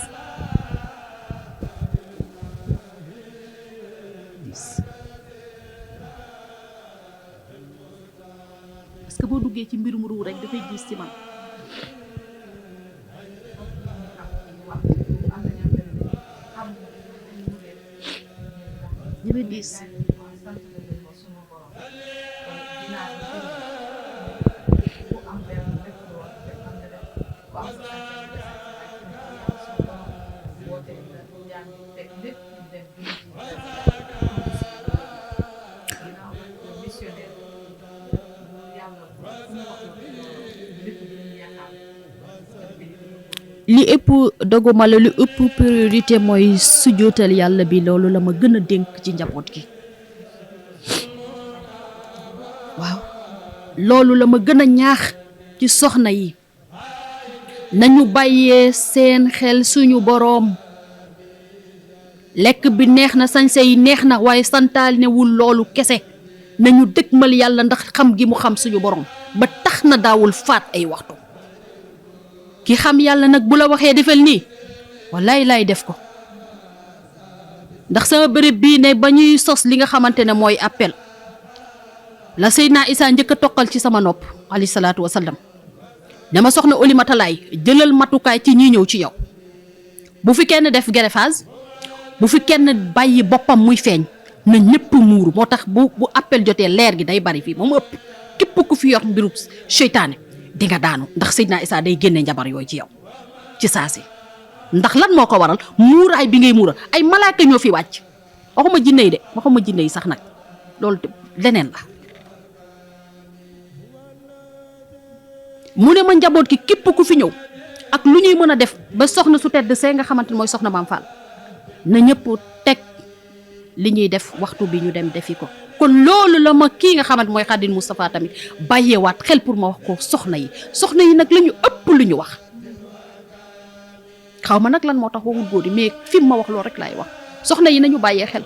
parce que boo duggee ci mbirum ruu rek dafay diis ci man dafay diis li ëpp doguma la lu ëpp priorité mooy sujjóotal yàlla bi loolu la ma gën a dénk ci njaboot gi waaw loolu la ma gën a ñaax ci soxna yi nañu bàyyee seen xel suñu boroom lekk bi neex na sañse yi neex na waaye santaanewul loolu kese nañu dëgmal yàlla ndax xam gi mu xam suñu boroom ba tax na daawul faat ay waxtu ki xam yàlla nag bu la waxee defal nii wallaay laay def ko ndax sama bërëb bii ne ba ñuy sos li nga xamante ne mooy appel la Seydina Issa njëkk a toqal ci sama nopp alayhi salaatu wasallam dama soxna Oulimata Laay jëlal matukaay ci ñi ñëw ci yow bu fi kenn def greffage, bu fi kenn bàyyi boppam muy feeñ, na ñëpp muuru. moo tax bu appel jotee leer gi day bari fii moom ëpp. képp ku fi yor mbiru seytaane di nga daanu, ndax Seydina Isa day génne njabar yooyu ci yow ci saasi. ndax lan moo ko waral? muuraay bi ngay muura. ay malaaka ñoo fi wàcc, waxuma jinne yi de, waxuma jinne yi sax nag, loolu leneen la. mu ne ma njaboot ki képp ku fi ñëw ak lu ñuy mën a def ba soxna su tedd see nga xamante ne mooy soxna Maam Fall, na ñëpp teg li ñuy def waxtu bi ñu dem defi ko. kon loolu la ma kii nga xamante mooy Khadim Moustapha tamit bàyyeewaat xel pour ma wax ko soxna yi nag la ñu ëpp lu ñu wax. xaw ma nag lan moo tax waxul góor yi, mais fi mu ma wax loolu rek laay wax. soxna yi nañu bàyyee xel,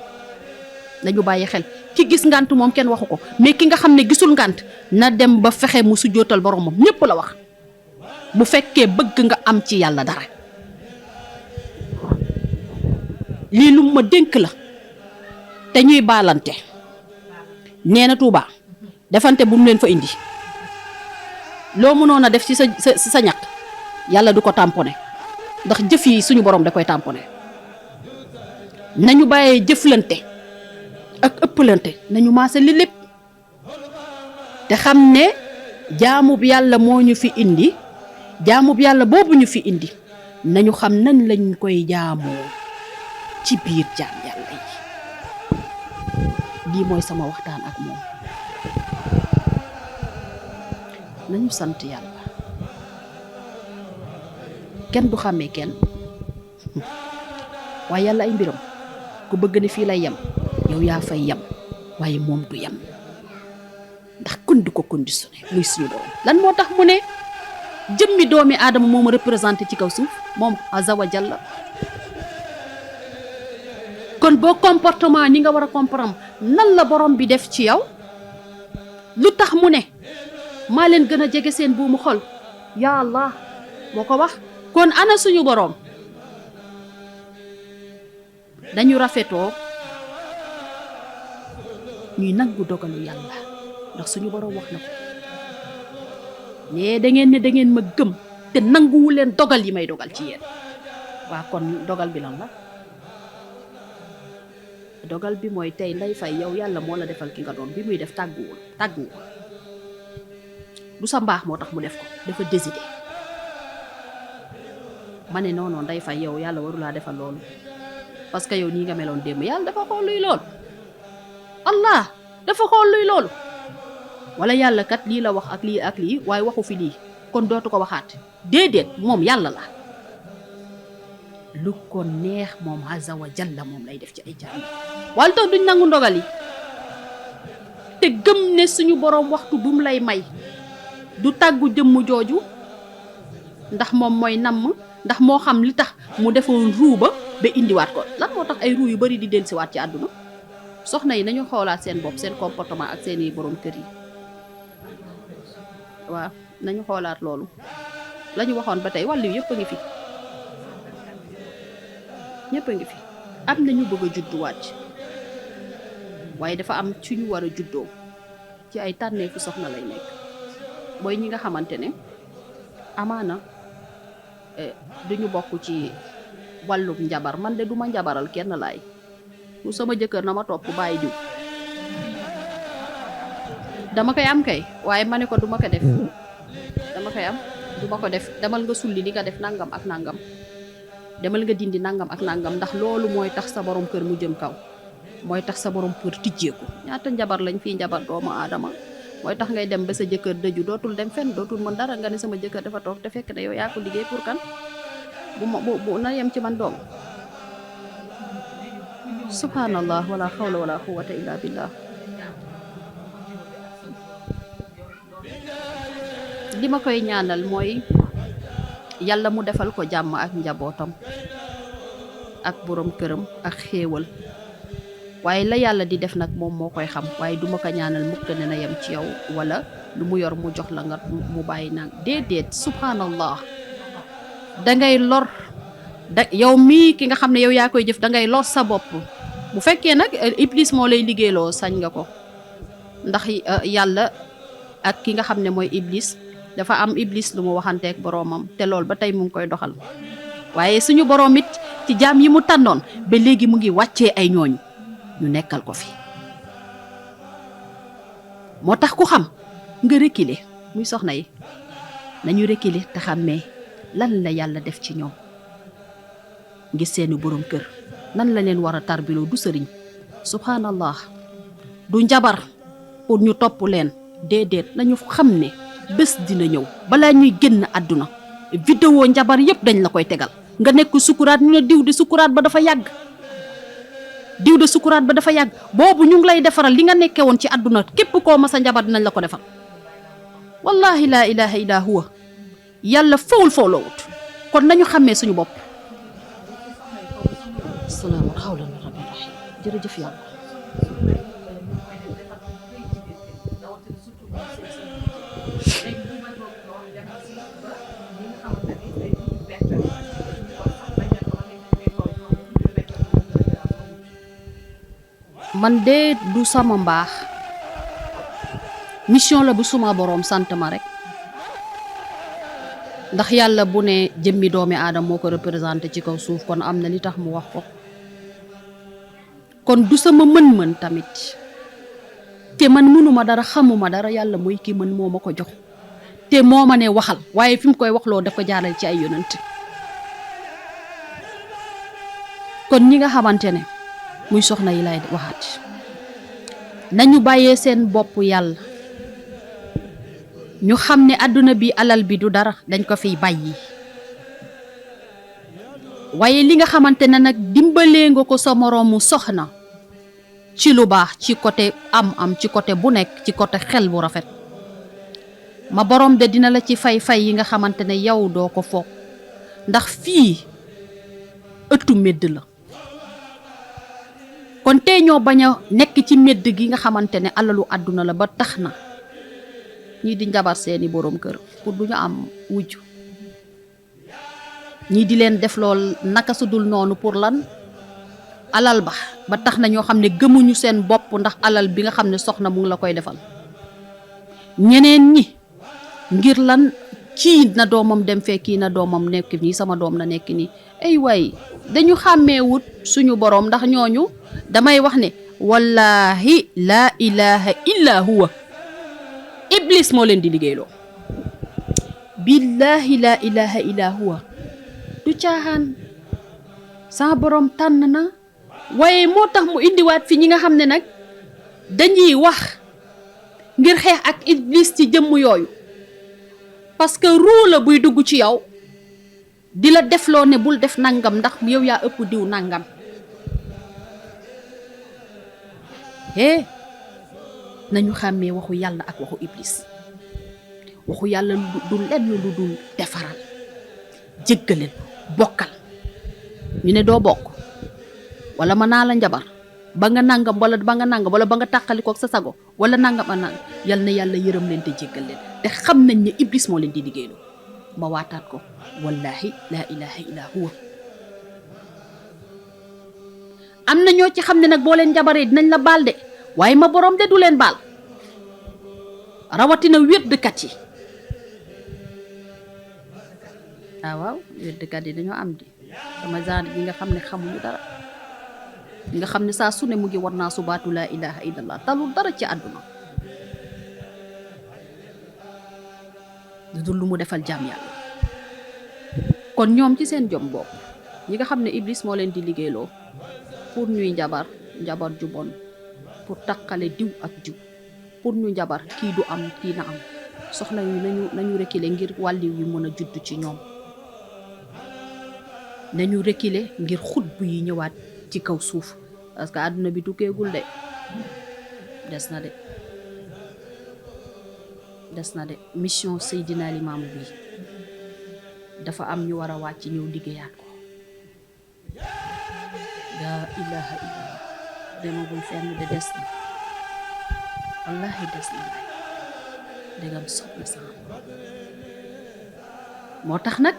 nañu bàyyee xel. ki gis ngant moom kenn waxu ko, mais ki nga xam ne gisul ngant na dem ba fexe mu sujjootal boromam. ñëpp la wax bu fekkee bëgg nga am ci yàlla dara. lii lu ma dénk la te ñuy baalante. nee na Touba defante bu mu leen fa indi. loo mënoon a def ci sa ñaq yàlla du ko tamponné, ndax jëf yi suñu borom da koy tamponné. nañu bàyyee jëflante ak ëppalante, nañu maase li lépp te xam ne jaamub yàlla moo ñu fi indi. jaamub yàlla boobu ñu fi indi nañu xam nan lañ koy jaamoo ci biir jaam yàlla yi. lii mooy sama waxtaan ak moom. nañu sant yàlla, kenn du xàmmee kenn waaye yàlla ay mbiram ku bëgg ne fii lay yem yow yaa fay yem, waaye moom du yem, ndax kon du ko conditionné muy suñu borom. lan moo tax mu ne jëmmi doomi aadama moo ma représenté ci kaw suuf, moom azza wa jalla. kon boo comportement ni nga war a comprendre nan la borom bi def ci yow. lu tax mu ne maa leen gën a jege seen buumu xol, ya Allah moo ko wax. kon ana suñu borom? dañu rafetoo ñuy nangu dogalu yàlla, ndax suñu borom wax na ko ne da ngeen ma gëm te nanguwu leen dogal yi may dogal ci yéen. waa kon dogal bi lan la? dogal bi mooy tey Ndeye Faye yow yàlla moo la defal ki nga doon. bi muy def tàgguwul du sa mbaax moo tax mu def ko, dafa décidé. ma ne non Ndeye Faye yow yàlla warulaa defal loolu, parce que yow nii nga meloon démb. yàlla dafa xool luy loolu, Allah dafa xool luy loolu. wala yàlla kat lii la wax ak lii waaye waxu fi lii, kon dootu ko waxaat. déedéet, moom yàlla la. lu ko neex moom azza wa jalla moom lay def ci ay jaam. wala tax duñ nangu ndogal yi te gëm ne suñu borom waxtu bu mu lay may du tàggu jëmm jooju, ndax moom mooy namm, ndax moo xam li tax mu defoon ruu ba indiwaat ko. lan moo tax ay ruu yu bari di dellusiwaat ci àdduna? soxna yi nañu xoolaat seen bopp, seen comportement ak seeni borom kër yi. waaw nañu xoolaat loolu. la ñu waxoon ba tey wàllu yëpp a ngi fi, ñëpp a ngi fi. am na ñu bëgg a judduwaat, waaye dafa am ci ñu war a juddoo ci ay tànneefu soxna lay nekk. mooy ñi nga xamante ne amaana duñu bokk ci wàllum njabar. man de duma njabaral kenn laay. ku sama jëkkër na ma topp bàyyi diw dama koy am kay, waaye ma ne ko duma ko def. dama koy am duma ko def. demal nga sulli li nga def nangam ak nangam, demal nga dindi nangam ak nangam, ndax loolu mooy tax sa borom kër mu jëm kaw, mooy tax sa borom kër tijjeeku. ñaata njabar lañ fii njabar doomu aadama. mooy tax ngay dem ba sa jëkkër dëju, dootul dem fenn, dootul mën dara. nga ne sama jëkkër dafa toog te fekk ne yow yaa ko liggéey pour kan? bu na yem ci man doom. subhanallah, wala xawla wala quwwata illa billah. li ma koy ñaanal mooy yàlla mu defal ko jàmm ak njabootam ak borom këram ak xéewal. waaye la yàlla di def nag moom moo koy xam, waaye duma ko ñaanal mukk ne na yem ci yow, wala lu mu yor mu jox la nga mu bàyyi nang. déedéet, subhanallah. dangay lor yow mii ki nga xam ne yow yaa koy jëf, dangay lor sa bopp. bu fekkee nag iblis moo lay liggéeyloo, sañ nga ko, ndax yàlla ak ki nga xam ne mooy iblis, dafa am iblis lu mu waxanteek boroomam, te lool ba tey mu ngi koy doxal. waaye suñu boroom it ci jaam yi mu tànnoon ba léegi mu ngi wàccee ay ñooñu ñu nekkal ko fi moo tax ku xam nga reculer muy soxna yi nañu reculer te xàmmee lan la yàlla def ci ñoom ngir seeni borom kër nan la leen war a tarbiloo du sëriñ subhanallah du njabar pour ñu topp leen déedéet nañu xam ne bés dina ñëw balaa ñuy génn àdduna vidéo njabar yépp dañ la koy tegal nga nekk sukuraat ñu ne diw de sukuraat ba dafa yàgg diw de sukuraat ba dafa yàgg boobu ñu ngi lay defaral li nga nekkee woon ci àdduna képp koo masa njabar dinañ la ko defal wallahi laa ilaha illa huwa yàlla fawul fawlawut kon nañu xàmmee suñu bopp salaam xawlan rabbi rahim jërëjëf yàlla man de du sama mbaax mission la bu suma boroom sant ma rek ndax yàlla bu ne jëmmi doomi aadama moo ko représenté ci kaw suuf kon am na li tax mu wax ko kon du sama mën-mën tamit te man mënuma dara xamuma dara yàlla mooy ki mën moo ma ko jox te moo ma ne waxal waaye fi mu koy waxloo daf ko jaaral ci ay yonent kon ñi nga xamante ne muy soxna yi lay waxaat nañu bàyyee seen bopp yàlla ñu xam ne àdduna bi alal bi du dara dañ ko fiy bàyyi waaye li nga xamante ne nag dimbalee nga ko sa moroomu soxna ci lu baax ci côté am ci côté bu nekk ci côté xel bu rafet ma borom de dina la ci fay yi nga xamante ne yow doo ko foog ndax fii ëttu medd la kon tey ñoo bañ a nekk ci medd gi nga xamante ne alalu àdduna la ba tax na ñii di njabar seeni borom kër pour du ñu am wujj ñii di leen def lool naka su dul noonu pour lan alal ba tax na ñoo xam ne gëmuñu seen bopp ndax alal bi nga xam ne soxna mu ngi la koy defal ñeneen ñi ngir lan kii na doomam dem fee kii na doomam nekk nii sama doom na nekk nii ay waay dañu xàmmeewut suñu boroom ndax ñooñu damay wax ne wallahi laa ilaha illa huwa iblis moo leen di liggéeyloo billahi laa ilaha illa huwa du caaxaan sa boroom tànn na waaye moo tax mu indiwaat fi ñi nga xam ne nag dañuy wax ngir xeex ak iblis ci jëmm yooyu parce que ruu la buy dugg ci yow di la defloo ne bul def nangam ndax yow yaa ëpp diw nangam nañu xàmmee waxu yàlla ak waxu iblis waxu yàlla du lenn lu dul defaral jéggaleel bokkal ñu ne doo bokk wala mën naa la njabar ba nga nangam wala ba nga tàqalikook sa sago wala nangam a nangam yal na yàlla yërëm leen te jéggal leen te xam nañ ne iblis moo leen di liggéeyloo ma waataat ko wallahi laa ilaha illa huwa am na ñoo ci xam ne nag boo leen njabaree dinañ la baal de waaye ma borom de du leen baal rawatina wérdkat yi waaw wérdkat yi dañoo am di sama genre yi nga xam ne xamuñu dara yi nga xam ne saa su ne mu ngi war naa subaatu laa ilaha illallah talul dara ci àdduna du lu mu defal jaam yàlla kon ñoom ci seen jom bopp ñi nga xam ne iblis moo leen di liggéeyloo pour ñuy njabar ju bon pour taqale diw ak diw pour ñu njabar kii du am kii na am soxna yu nañu reculer ngir wàlliw yi mën a judd ci ñoom nañu reculer ngir xutbu yi ñëwaat ci kaw suuf parce que àdduna bi tukkeegul de des na de mission Seydina Limaamu bi dafa am ñu war a wàcc ñëw liggéeyaat ko laa ilaha illallah demagul fenn de des na wallahi des na dégam sopp na sama moo tax nag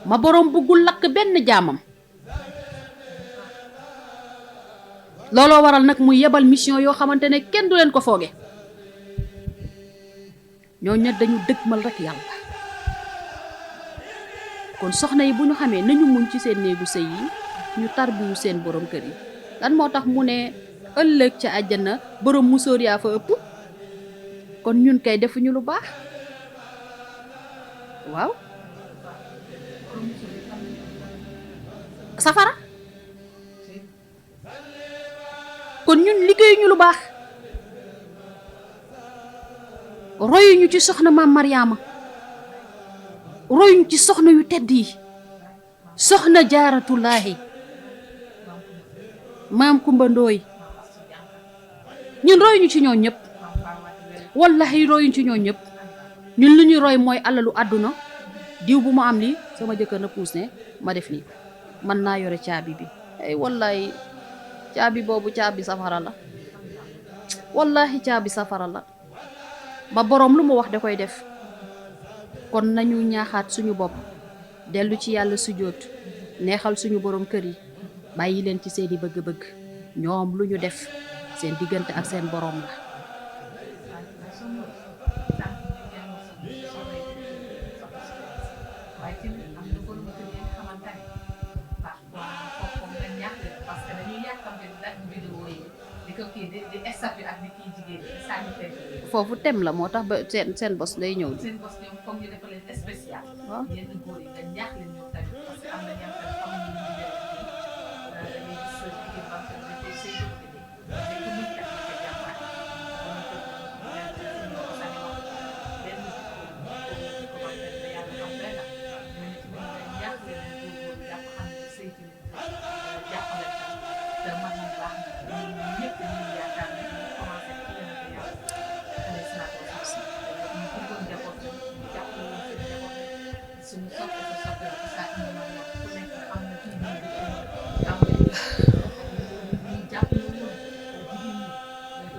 ma boroom bëggul lakk benn jaamam looloo waral nag muy yebal mission yoo xamante ne kenn du leen ko fooge ñoo ñet dañu dëgmal rek yàlla kon soxna yi bu ñu xamee nañu muñ ci seen néegu sëy yi ñu tarbiyu seen borom kër yi lan moo tax mu ne ëllëg ca àjjana borom musóor yaa fa ëpp kon ñun kay defuñu lu baax waaw safara kon ñun liggéeyuñu lu baax royuñu ci soxna maam Mariama royuñu ci soxna yu tedd yi soxna jaaratullaahi maam Kumba Ndooy ñun royuñu ci ñoo ñëpp wallahi royuñu ci ñoo ñëpp ñun lu ñuy roy mooy alalu àdduna diw bu ma am lii sama jëkkër na puus ne ma def lii man naa yore caabi bi ay wallahi caabi boobu caabi safara la wallahi caabi safara la ba boroom lu mu wax da koy def kon nañu ñaaxaat suñu bopp dellu ci yàlla sujjóot neexal suñu borom kër yi bàyyi leen ci seeni bëgg-bëgg ñoom lu ñu def seen diggante ak seen borom la foofu tem la moo tax ba seen bos day ñëw seen bos ñoom foog ñu defal leen spécial. waaw yenn góor yi nga ñaax leen ñoom tamit parce que am na ñam tamit xamuñu ñu ngi dañuy gis jigéen ba xam ne dafay sëy dëkk bi mais ku nit ak nga jàmbaat wala ko ñu ko sànni wax benn jikko ko da yàlla xam benn ñu nit ñu nga ñaax leen góor jàpp xam ne sëy ci jàppale te mag ñu baax na ñu ñëpp ñu yaakaar ne ñu commencé ci yonente yàlla alayhi salaatu wa salaam ñu bëggoon njaboot ñu jàppale woon seen njaboot suñu soppe sa soppe la saa ñu ma wax ku nekk xam na kii bi ñu am ñu jàppale woon jigéen ñi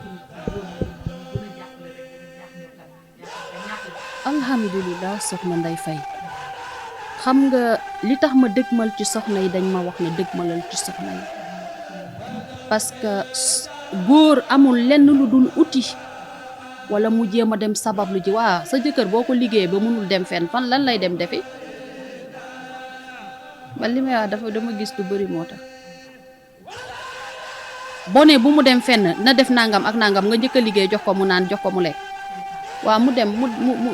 ci góor ñi ñu gën a jàppale rek ñu ñaax ñëpp la ñaax la alhamdulilah soxna Ndeye Faye xam nga li tax ma dëgmal ci soxna yi dañ ma wax ne dëgmalal ci soxna yi parce que góor amul lenn lu dul uti wala mu jéem a dem sabablu ji waa sa jëkkër boo ko liggéeyee ba mënul dem fenn fan lan lay dem defi man li may wax dafa dama gis lu bëri moo tax boo ne bu mu dem fenn na def nangam ak nangam nga njëkk a liggéey jox ko mu naan jox ko mu lekk waaw mu dem mu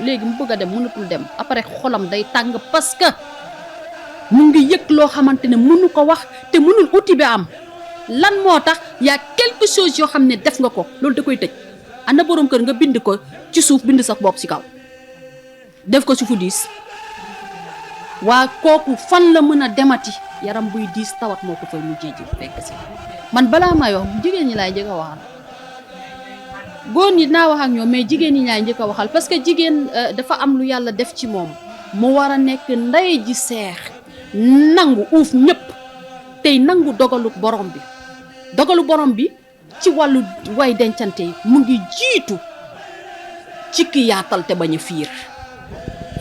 léegi mu bëgg a dem mënatul dem après xolam day tàng parce que mu ngi yëg loo xamante ne mënu ko wax te mënul uti bi am lan moo tax yaa quelque chose yoo xam ne def nga ko loolu da koy tëj ana borom kër nga bind ko ci suuf bind sa bopp ci kaw def ko ci fu diis waa kooku fan la mën a demati yaram buy diis tawat moo ko fay mujjee ji fekk si man balaa may wax jigéen ñi laay njëkk a waxal góor ñi naa wax ak ñoom mais jigéen ñi laay njëkk a waxal parce que jigéen dafa am lu yàlla def ci moom mu war a nekk ndey ji seex nangu uuf ñëpp tey nangu dogalu borom bi ci wàllu way dencante yi mu ngi jiitu ci ki yaatal te bañ a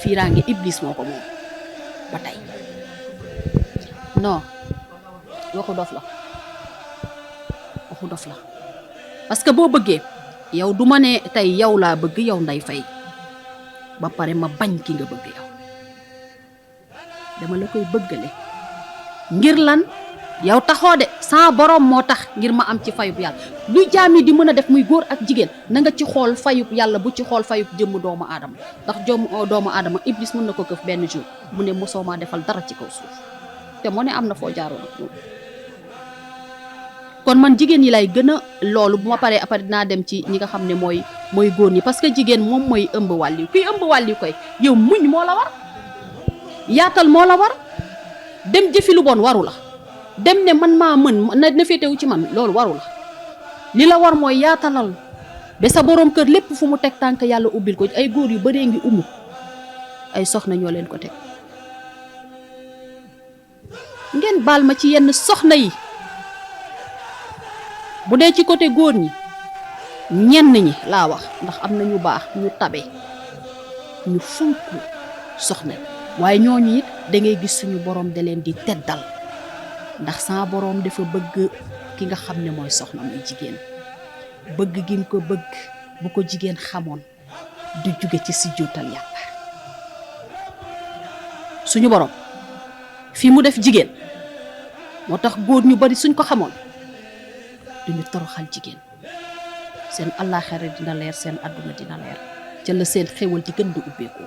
fiiraa ngi iblis moo ko moom ba tey non waxu dof la parce que boo bëggee yow du ma ne tey yow laa bëgg yow Ndeye Faye ba pare ma bañ ki nga bëgg yow dama la koy bëggale ngir lan yow taxoo de sama borom moo tax ngir ma am ci fayub yàlla lu jaam yi di mën a def muy góor ak jigéen na nga ci xool fayub yàlla bu ci xool fayub jëmm doomu aadama ndax doomu aadama iblis mën na ko këf benn jour mu ne mosoo maa defal dara ci kaw suuf te moo ne am na foo jaaroon ak moom kon man jigéen ñi lay gën a loolu bu ma paree après dinaa dem ci ñi nga xam ne mooy góor ñi parce que jigéen moom mooy ëmb wàlliw kuy ëmb wàlliw koy yow muñ moo la war yaatal moo la war dem jëfi lu bon waru la dem ne man maa mën na féetewu ci man loolu waru la li la war mooy yaatalal ba sa borom kër lépp fu mu teg tànk yàlla ubbil ko ay góor yu bëree ngi umu ay soxna ñoo leen ko teg ngeen baal ma ci yenn soxna yi bu dee ci côté góor ñi ñenn ñi laa wax ndax am na ñu baax ñu tabe ñu fonk soxna waaye ñooñu it da ngay gis suñu borom da leen di teddal ndax sama borom dafa bëgg ki nga xam ne mooy soxna muy jigéen bëgg gi mu ko bëgg bu ko jigéen xamoon du jóge ci si juutal yàlla suñu borom fi mu def jigéen moo tax góor ñu bari suñ ko xamoon duñu toroxal jigéen seen àllaaxira dina leer seen àdduna dina leer ca la seen xéwal di gën di ubbeeku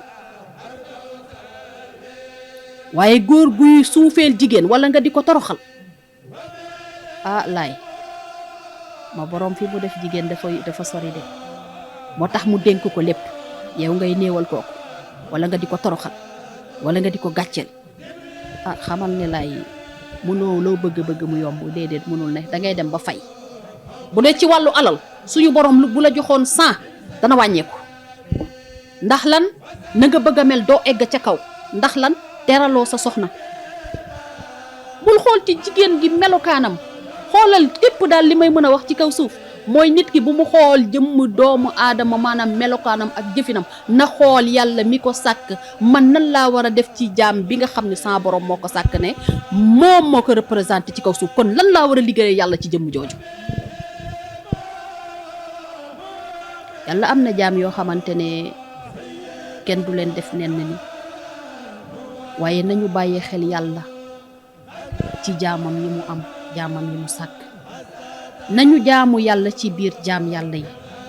waaye góor guy suufeel jigéen wala nga di ko toroxal laay ma boroom fi mu def jigéen dafa sori de moo tax mu dénk ko lépp yow ngay néewal kooku wala nga di ko toroxal wala nga di ko gàcceel xamal ne laay mënoo loo bëgg-bëgg mu yomb déedéet mënul ne dangay dem ba fay bu dee ci wàllu alal suñu borom bu la joxoon 100 dana wàññeeku ndax lan na nga bëgg a mel doo egg ca kaw ndax lan teraloo sa soxna bul xool ci jigéen gi melokaanam xoolal képp daal li may mën a wax ci kaw suuf mooy nit ki bu mu xool jëmm doomu aadama maanaam melokaanam ak jëfinam na xool yàlla mi ko sàkk man nan laa war a def ci jaam bi nga xam ne sa borom moo ko sàkk ne moom moo ko représenté ci kaw suuf kon lan laa war a liggéeyee yàlla ci jëmm jooju. yàlla am na jaam yoo xamante ne kenn du leen def nenn ni waaye nañu bàyyi xel yàlla ci jaamam yi mu am jaamam yi mu sàkk nañu jaamu yàlla ci biir jaam yàlla yi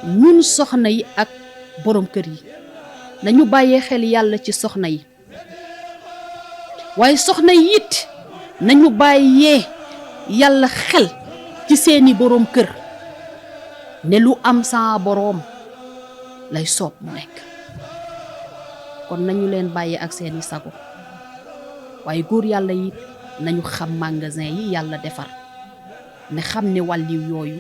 ñun soxna yi ak borom kër yi nañu bàyyee xel yàlla ci soxna yi waaye soxna yi it nañu bàyyee yàlla xel ci seeni borom kër ne lu am sa boroom lay soob mu nekk kon nañu leen bàyyee ak seeni sago waaye góor yàlla yi nañu xam magasin yi yàlla defar ne xam ne wàlliw yooyu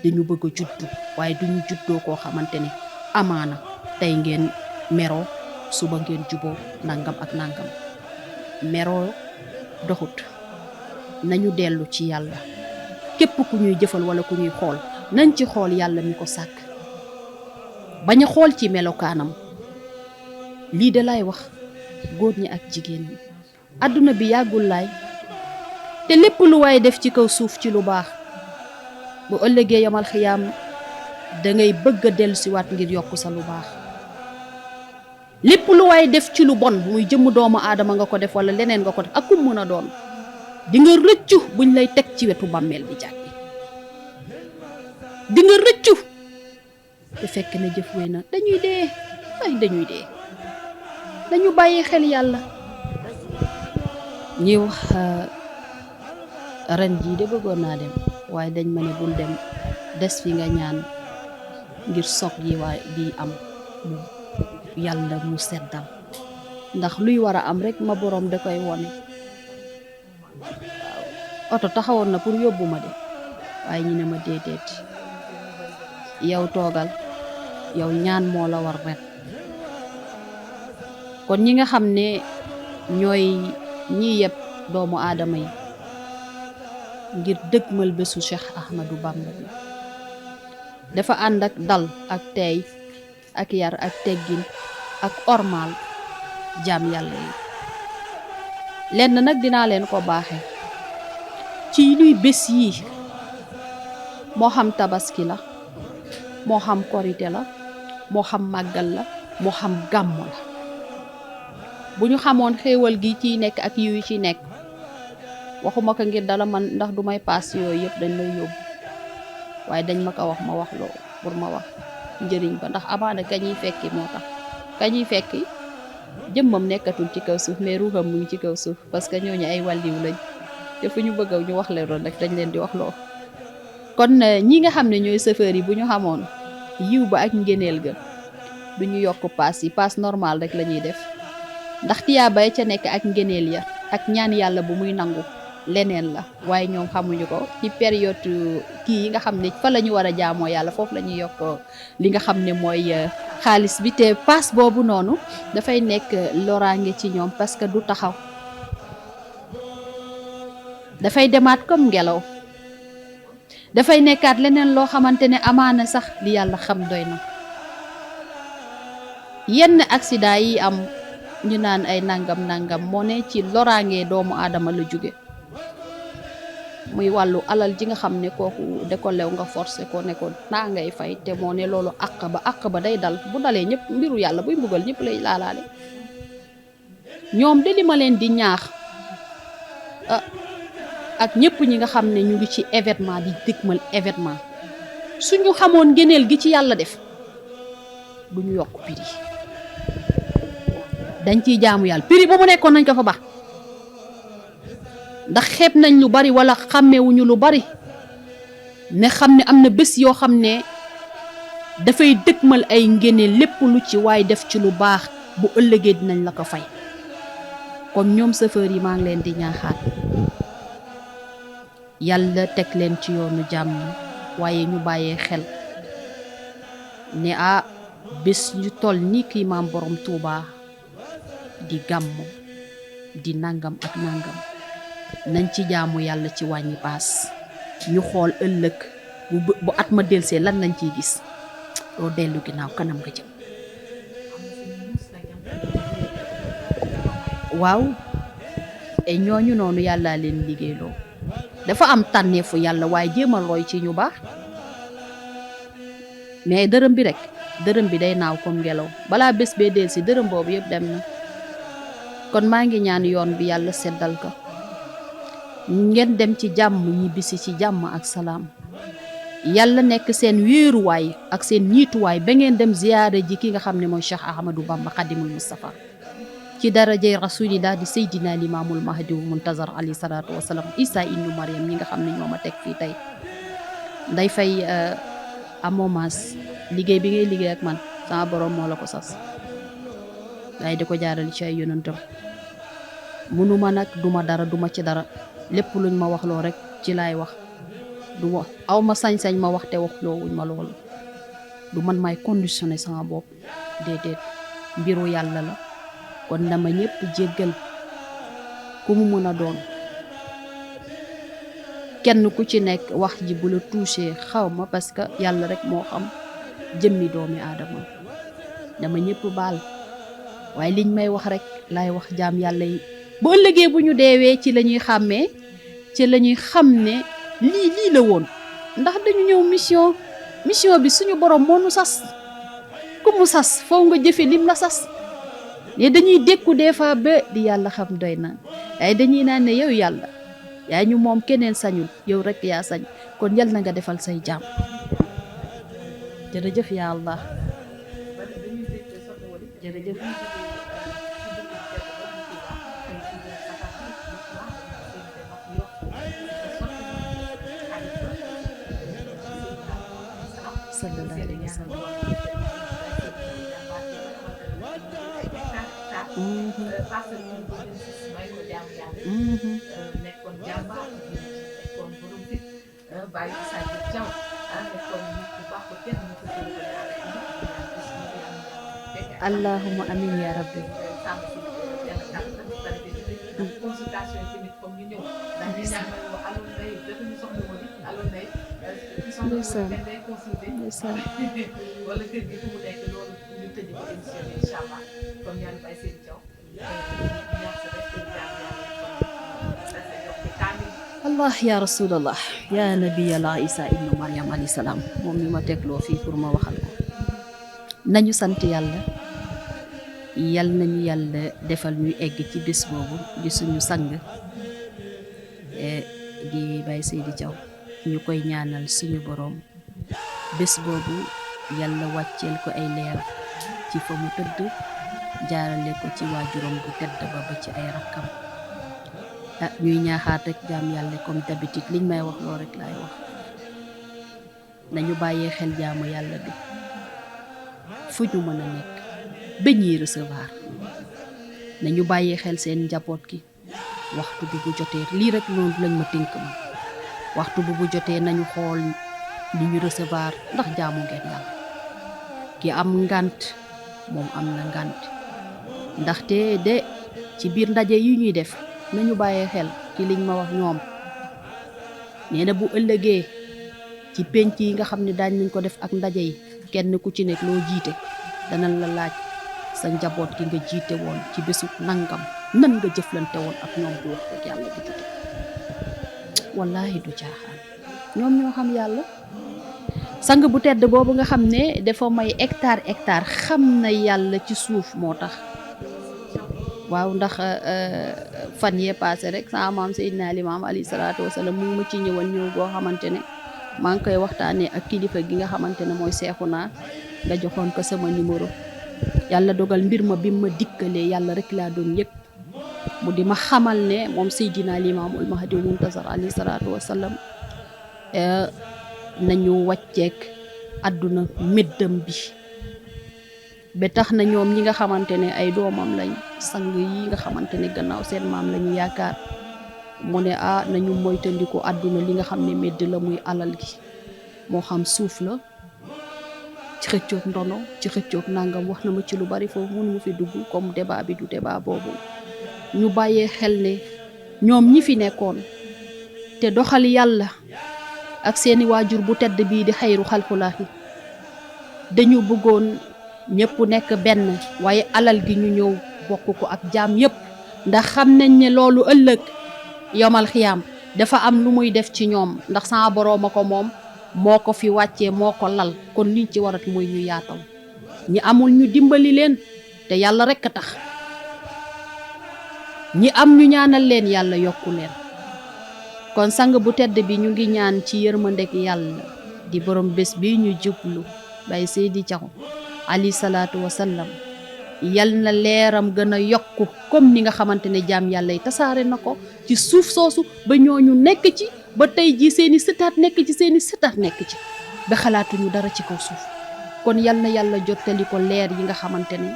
dañu bëgg a juddu waaye duñu juddoo koo xamante ne amaana tey ngeen meroo suba ngeen juboo nangam ak nangam meroo doxut nañu dellu ci yàlla képp ku ñuy jëfal wala ku ñuy xool nañ ci xool yàlla mi ko sàkk bañ a xool ci melokaanam lii de lay wax góor ñi ak jigéen ñi àdduna bi yàggul laay te lépp lu waay def ci kaw suuf ci lu baax bu ëllëgee yamal xiyaam dangay bëgg a dellusiwaat ngir yokk sa lu baax lépp lu waay def ci lu bon muy jëmm doomu aadama nga ko def wala leneen nga ko def ak ku mën a doon di nga rëccu buñ lay teg ci wetu bàmmeel bi jàkki di nga rëccu te fekk na jëf wéy na dañuy dee dañu bàyyi xel yàlla ñuy wax ren jii de bëggoon naa dem waaye dañ ma ne bul dem des fi nga ñaan ngir soog yi waay di am mu yàlla mu seddal ndax luy war a am rek ma boroom da koy wone oto taxawoon na pour yóbbu ma de waaye ñu ne ma déedéet yow toogal yow ñaan moo la war ren kon ñi nga xam ne ñooy ñi yeb doomu aadama yi ngir dëgmal bésu Cheikh Ahmadou Bamba bi dafa ànd ak dal ak teey ak yar ak teggin ak ormal jaam yàlla yi lenn nag dinaa leen ko baaxe ci luy bés yi moo xam tabaski la moo xam korite la moo xam màggal la moo xam gàmmu la bu ñu xamoon xéewal gi ciy nekk ak yiw yi ci nekk waxuma ko ngir dala man ndax du may paas yooyu yëpp dañ lay yóbbu waaye dañ ma ko wax ma wax loo pour ma wax njëriñ ba ndax amaana kañuy fekki moo tax kañuy fekki jëmmam nekkatul ci kaw suuf mais ruuxam mu ngi ci kaw suuf parce que ñooñu ay wàlliw lañ te fu ñu bëgg ñu wax leen rek dañ leen di wax loo kon ñi nga xam ne ñooy chauffeur yi bu ñu xamoon yiw ba ak ngéneel ga du ñu yokk paas yi paas normal rek la ñuy def ndax tiyaa bay ca nekk ak ngéneel ya ak ñaan yàlla bu muy nangu leneen la waaye ñoom xamuñu ko ci période kii yi nga xam ne fa la ñu war a jaamoo yàlla foofu la ñuy yokk li nga xam ne mooy xaalis bi te paas boobu noonu dafay nekk loraange ci ñoom parce que du taxaw dafay demaat comme ngelaw dafay nekkaat leneen loo xamante ne amaana sax li yàlla xam doy na yenn accident yi am ñu naan ay nangam moo ne ci loraange doomu aadama la jóge muy wàllu alal ji nga xam ne kooku de ko lew nga forcé ko ne ko naa ngay fay te moo ne loolu àq ba day dal bu dalee ñëpp mbiru yàlla buy mbugal ñëpp lay laalaale ñoom de li ma leen di ñaax ak ñëpp ñi nga xam ne ñu ngi ci événement di dëgmal événement suñu xamoon ngëneel gi ci yàlla def du ñu yokk prix dañ ciy jaamu yàlla prix ba mu nekkoon nañ ko fa baax ndax xeeb nañ lu bari wala xàmmewuñu lu bari ne xam ne am na bés yoo xam ne dafay dëgmal ay ngëneel lépp lu ci waaye def ci lu baax bu ëllëgee dinañ la ko fay kon ñoom chauffeur yi maa ngi leen di ñaaxaat yàlla teg leen ci yoonu jàmm waaye ñu bàyyee xel ne bés ñu toll ni kii maam borom Tuuba di gàmmu di nangam ak nangam nañ ci jaamu yàlla ci wàññi paas ñu xool ëllëg bu at ma delsee lan lañ ciy gis doo dellu ginnaaw kanam nga jëm waaw et ñooñu noonu yàlla leen liggéeyloo dafa am tànneefu yàlla waaye jéemal roy ci ñu baax mais dërëm bi rek dërëm bi day naaw comme ngelaw balaa bés bee del si dërëm boobu yëpp dem na kon maa ngi ñaan yoon bi yàlla seddal ko ngeen dem ci jàmm ñibbisi ci jàmm ak salaam yàlla nekk seen wéeruwaay ak seen ñiituwaay ba ngeen dem ziyaare ji ki nga xam ne mooy Cheikh Ahmadou Bamba Xadimul Mustafa ci darajay rasulillah di Seydina Limaamul Mahdi Muntazar alayhi salaatu wasalaam Isa ibnu Mariam ñi nga xam ne ñoo ma teg fii tey Ndeye Faye amomas liggéey bi ngay liggéey ak man sama borom moo la ko sas waaye di ko jaarale ci ay yonentam munuma nag duma dara duma ci dara lépp luñ ma wax loo rek ci laay wax du ma aw ma sañ-sañ ma wax te wax loo wuñ ma loolu du man may conditionné sama bopp déedéet mbiru yàlla la kon dama ñëpp jéggal ku mu mën a doon kenn ku ci nekk wax ji bu la touché xaw ma parce que yàlla rek moo xam jëmmi doomi aadama dama ñëpp baal waaye liñ may wax rek laay wax jaam yàlla yi bu ëllëgee bu ñu deewee ci la ñuy xàmmee ci la ñuy xam ne lii la woon ndax dañu ñëw mission bi suñu borom moo nu sas ku mu sas foo nga jëfe lim la sas ne dañuy dékku des fois ba di yàlla xam doy na waaye dañuy naan ne yow yàlla yaa ñu moom keneen sañul yow rek yaa sañ kon yal na nga defal say jaam jërëjëf ya Allah jërëjëf sallallahu alayhi wa sallam nekkoon jàmbaar nekkoon borom fit bàyyi sa jaw nekkoon nit bu baax ko kenn mu ko allahumma amin ya rabbi consultation yi tamit comme ñu ñëw ndax ñu ñaan ma wax aloon day defuñu soxla woon it aloon day soxla woon day consulté wala kër gi fu mu nekk loolu ñu tëj ko émission bi incha allah comme yàlla bàyyi seen jaw allah ya rasulallah ya nabiyallah Isa ibnu Mariam alayhi salaam moom mi ma tegloo fii pour ma waxal ko nañu sant yàlla yal nañu yàlla defal ñu egg ci bés boobu di suñu sang di Baye Seydi Thiaw ñu koy ñaanal suñu boroom bés boobu yàlla wàcceel ko ay leer ci fa mu tëdd jaarale ko ci waajuram bu tedd ba ci ay rakkam ñuy ñaaxaat rek jaam yàlla comme d'habitude liñ may wax loo rek laay wax nañu bàyyee xel jaamu yàlla bi fu ñu mën a nekk ba ñuy recevoir nañu bàyyee xel seen njaboot gi waxtu bi bu jotee lii rek loolu lañ ma tënk ma waxtu bi bu jotee nañu xool li ñu recevoir ndax jaamu ngeen yàlla ki am ngant moom am na ngant ndaxte de ci biir ndaje yi ñuy def nañu bàyyee xel ci liñ ma wax ñoom nee na bu ëllëgee ci penc yi nga xam ne daañ nañ ko def ak ndaje yi kenn ku ci nekk loo jiite danañ la laaj sa njaboot gi nga jiite woon ci bésu nangam nan nga jëflante woon ak ñoom bu wax rek yàlla bu jute wallahi du caaxaan ñoom ñoo xam yàlla sang bu tedd boobu nga xam ne dafa may hectare xam na yàlla ci suuf moo tax waaw ndax fan yee passé rek sama maam Seydina Limaam alayhi salaatu wasalaam mu ngi ma ci ñëwal ñëw boo xamante ne maa ngi koy waxtaanee ak kilifa gi nga xamante ne mooy Seexuna nga joxoon ko sama numéro yàlla dogal mbir ma bi ma dikkalee yàlla rek laa doon yëg mu di ma xamal ne moom Seydina Limaamul Mahdi Muntazar alayhi salaatu wasalaam nañu wàcceek àdduna méddam bi ba tax na ñoom ñi nga xamante ne ay doomam lañ sang yi nga xamante ne gannaaw seen maam la ñu yaakaar mu ne nañu moytandiku àdduna li nga xam ne médd la muy alal gi moo xam suuf la ci xëccoog ndono ci xëccoog nangam wax na ma ci lu bari foofu mënu mu fi dugg comme débat bi du débat boobu ñu bàyyee xel ne ñoom ñi fi nekkoon te doxal yàlla ak seeni waajur bu tedd bii di xayru xalqulaahi dañu bëggoon ñëpp nekk benn waaye alal gi ñu ñëw bokk ko ak jaam yëpp ndax xam nañ ne loolu ëllëg yomal xiyaam dafa am lu muy def ci ñoom ndax sama boroom a ko moom moo ko fi wàccee moo ko lal kon liñ ci warat mooy ñu yaatal ñi amul ñu dimbali leen te yàlla rekk a tax ñi am ñu ñaanal leen yàlla yokku leen kon sang bu tedd bi ñu ngi ñaan ci yërmandeg yàlla di borom bés bi ñu jublu bay Seydi Thiaw alayhi salaatu wasallam yal na leeram gën a yokku comme ni nga xamante ne jaam yàlla yi tasaare na ko ci suuf soosu ba ñooñu nekk ci ba tey ji seeni sëtaat nekk ci seeni sëtaat nekk ci ba xalaatuñu dara ci kaw suuf kon yal na yàlla jottali ko leer yi nga xamante ne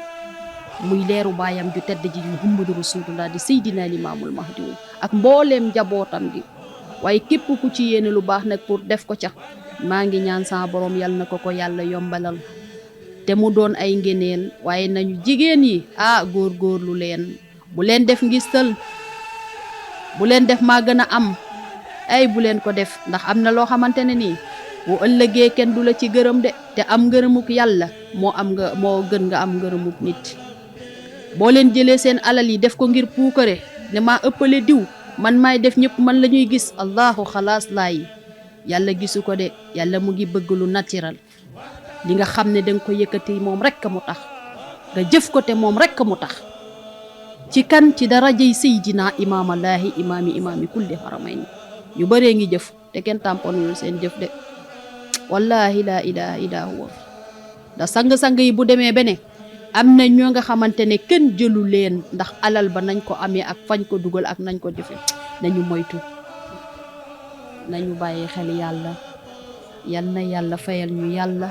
muy leeru baayam ju tedd ji Muhammadu Rasulullah di Seydina Limaamul Mahdi ak mbooleem njabootam gi waaye képp ku ci yéene lu baax nag pour def ko ca maa ngi ñaan sama borom yal na ko yàlla yombalal te mu doon ay ngeneel waaye nañu jigéen yi góorgóorlu leen bu leen def ngistal bu leen def maa gën a am bu leen ko def ndax am na loo xamante ne nii bu ëllëgee kenn du la ci gërëm de te am ngërëmuk yàlla moo gën nga am ngërëmuk nit boo leen jëlee seen alal yi def ko ngir puukare ne maa ëppale diw man maay def ñëpp man la ñuy gis allahu xalaas laay yàlla gisu ko de yàlla mu ngi bëgg lu naturel li nga xam ne danga ko yëkkati moom rekk mu tax nga jëf ko te moom rekk mu tax ci kan ci darajay Seydina imaamallaahi imaami kulli haramayn ñu bëree ngi jëf te kenn tamponul seen jëf de wallahi laa ilaha illa huwa da sang-sang yi bu demee bene am na ñoo nga xamante ne kenn jëlu leen ndax alal ba nañ ko amee ak fañ ko dugal ak nañ ko jëfe nañu moytu nañu bàyyi xel yàlla yal na yàlla fayal ñu yàlla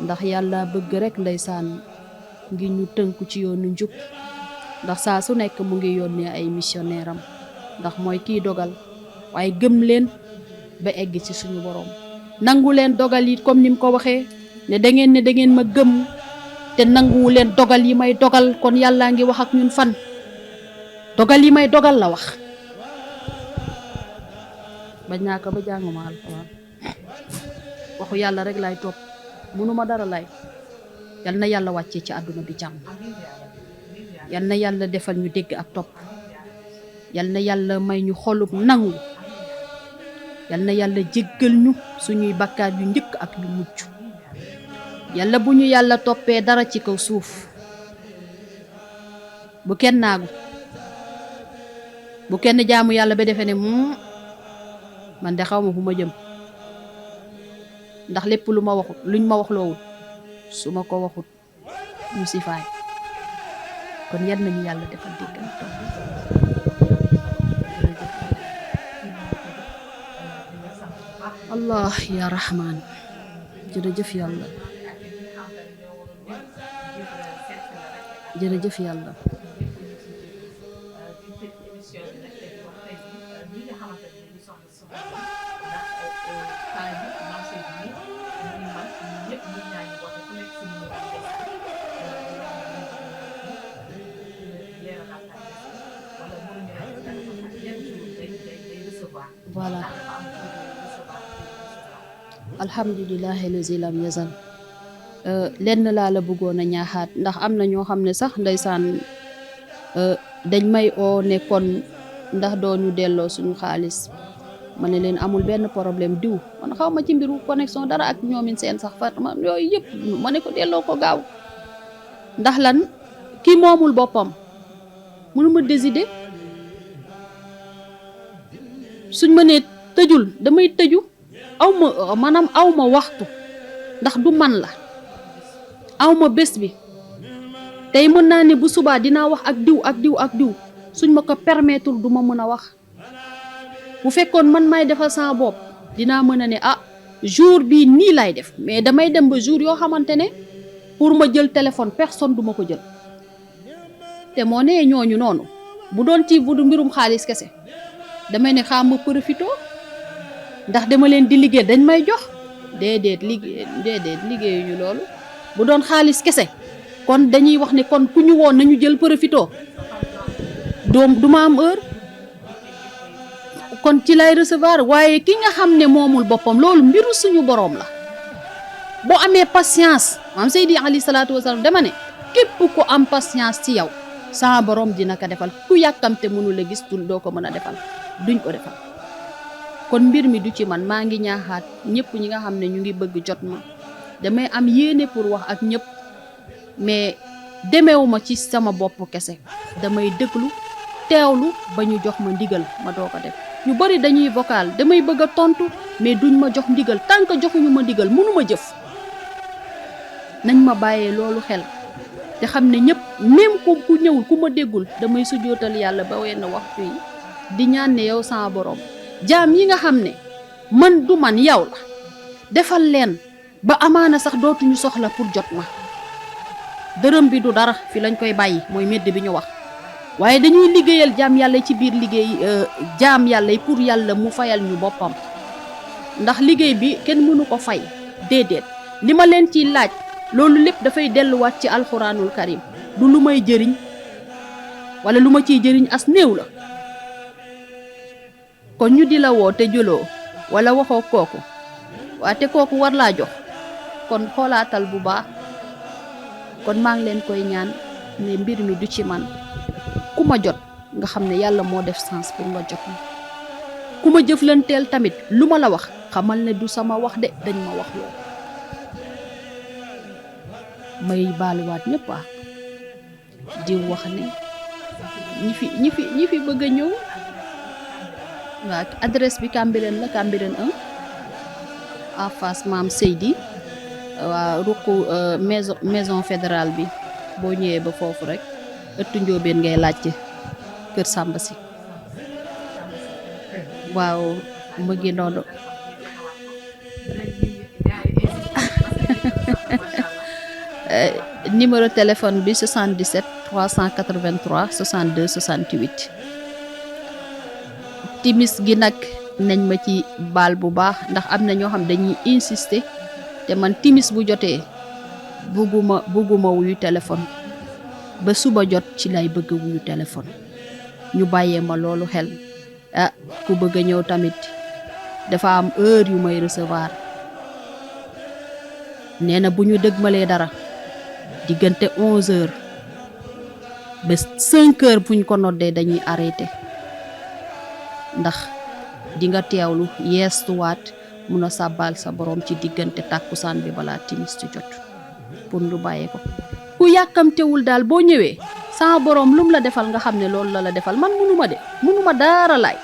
ndax yàlla bëgg rek ndeysaan ngi ñu tënku ci yoonu njub ndax saa su nekk mu ngi yónnee ay missionnaire am ndax mooy kiy dogal waaye gëm leen ba egg ci suñu borom nangu leen dogal yi comme ni mu ko waxee ne da ngeen ma gëm te nanguwu leen dogal yi may dogal kon yàllaa ngi wax ak ñun fan dogal yi may dogal la wax bañ naa ko ba jànguma alxuraan waxu yàlla rek lay topp mënuma dara lay yal na yàlla wàccee ci àdduna bi jàmm yal na yàlla defal ñu dégg ak topp yal na yàlla may ñu xolub nangu yal na yàlla jéggal ñu suñuy bakkaar yu njëkk ak yu mujj yàlla bu ñu yàlla toppee dara ci kaw suuf bu kenn naagu bu kenn jaamu yàlla ba defee ne man de xaw ma fu ma jëm ndax lépp lu ma waxut luñ ma wax loowul su ma ko waxut ñu sifaay kon yal nañu yàlla defal dégg ak topp allah ya rahman jërëjëf yàlla jërëjëf yàlla voilà alhamdulillahi lazi lam yazal lenn laa la bëggoon a ñaaxaat ndax am na ñoo xam ne sax ndeysaan dañ may oo ne kon ndax doonu delloo suñu xaalis ma ne leen amul benn problème diw man xaw ma ci mbiru connexion dara ak ñoomin seen sax fat ma yooyu yëpp ma ne ko delloo ko gaaw ndax lan ki moomul boppam mënuma décider suñ ma nee tëjul damay tëju maanaam awma waxtu ndax du man la awma bés bi tey mën naa ne bu subaa dinaa wax ak diw ak diw ak diw suñ ma ko permettre du ma mën a wax bu fekkoon man may defal sama bopp dinaa mën a ne jour bii nii lay def mais damay dem ba jour yoo xamante ne pour ma jël téléphone personne du ma ko jël te moo nee ñooñu noonu bu doon ci bu mbirum xaalis kese damay ne xam ma profito ndax dama leen di liggéey dañ may jox déedéet liggéeyuñu loolu bu doon xaalis kese kon dañuy wax ne kon ku ñu woon nañu jël profito du ma am heure kon ci lay recevoir waaye ki nga xam ne moomul boppam loolu mbiru suñu boroom la boo amee patience maam Seydi alayhi salaatu wasalaam dama ne képp ku am patience ci yow sama boroom dina ko defal ku yàkkamte mënu la gis doo ko mën a defal duñ ko defal kon mbir mi du ci man maa ngi ñaaxaat ñëpp ñi nga xam ne ñu ngi bëgg jot ma damay am yéene pour wax ak ñëpp mais demewuma ci sama bopp kese damay déglu teewlu ba ñu jox ma ndigal ma doo ko def ñu bari dañuy vocal damay bëgg a tontu mais duñ ma jox ndigal tant que joxuñu ma ndigal mënuma jëf nañ ma bàyyee loolu xel te xam ne ñëpp même ku ñëwul ku ma déggul damay sujootal yàlla ba wenn waxtu yi di ñaan ne yow sama borom jaam yi nga xam ne man du man yow la defal leen ba amaana sax dootuñu soxla pour jot ma dërëm bi du dara fi lañ koy bàyyi mooy medd bi ñu wax waaye dañuy liggéeyal jaam yàlla ci biir liggéey jaam yàlla yi pour yàlla mu fayal ñu boppam ndax liggéey bi kenn mënu ko fay déedéet li ma leen ciy laaj loolu lépp dafay delluwaat ci alxuraanul karim du lu may jëriñ wala lu ma ciy jëriñ as néew la kon ñu di la woo te jëloo wala waxoo kooku waa te kooku war laa jox kon xoolaatal bu baax kon maa ngi leen koy ñaan ne mbir mi du ci man ku ma jot nga xam ne yàlla moo def sens pour nga jot ma ku ma jëflanteel tamit lu ma la wax xamal ne du sama wax de dañ ma wax loolu may baaluwaat ñëpp di wax ne ñi fi bëgg a ñëw waaw adresse bi Cambérène la Cambérène 1 en face maam Seydi waa ruqu maison fédérale bi boo ñëwee ba foofu rek ëttu njóobeen ngay laajte kër Samba si waaw mu ngi noonu numéro téléphone bi 77 383 62 68 timis gi nag nañ ma ci baal bu baax ndax am na ñoo xam dañuy insister te man timis bu jotee bugguma wuyu téléphone ba suba jot ci lay bëgg wuyu téléphone ñu bàyyee ma loolu xel ku bëgg a ñëw tamit dafa am heure yu may recevoir nee na bu ñu dëgmalee dara diggante 11h ba 5h buñ ko noddee dañuy arrêté ndax di nga teewlu yeestuwaat mun a sàbbaal sa borom ci diggante tàkkusaan bi balaa timis ci jot pour ñu bàyyee ko ku yàkkamtewul daal boo ñëwee sama borom lum la defal nga xam ne loolu la defal man munuma dara laay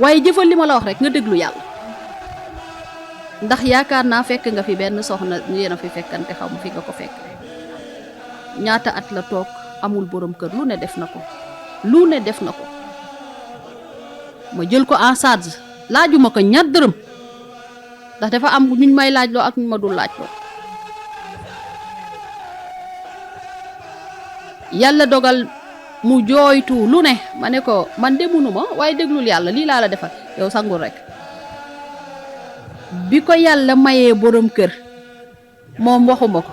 waaye jëfal li ma la wax rek nga déglu yàlla ndax yaakaar naa fekk nga fi benn soxna yéen a fi fekkante xaw ma fi nga ko fekk ñaata at la toog amul borom kër lu ne def na ko ma jël ko en charge laajuma ko ñaar dërëm ndax dafa am ñu may laaj loo ak ñu ma dul laaj loo yàlla dogal mu jooytu lu ne ma ne ko man de munuma waaye déglul yàlla lii laa la defal yow sangul rek bi ko yàlla mayee borom kër moom waxuma ko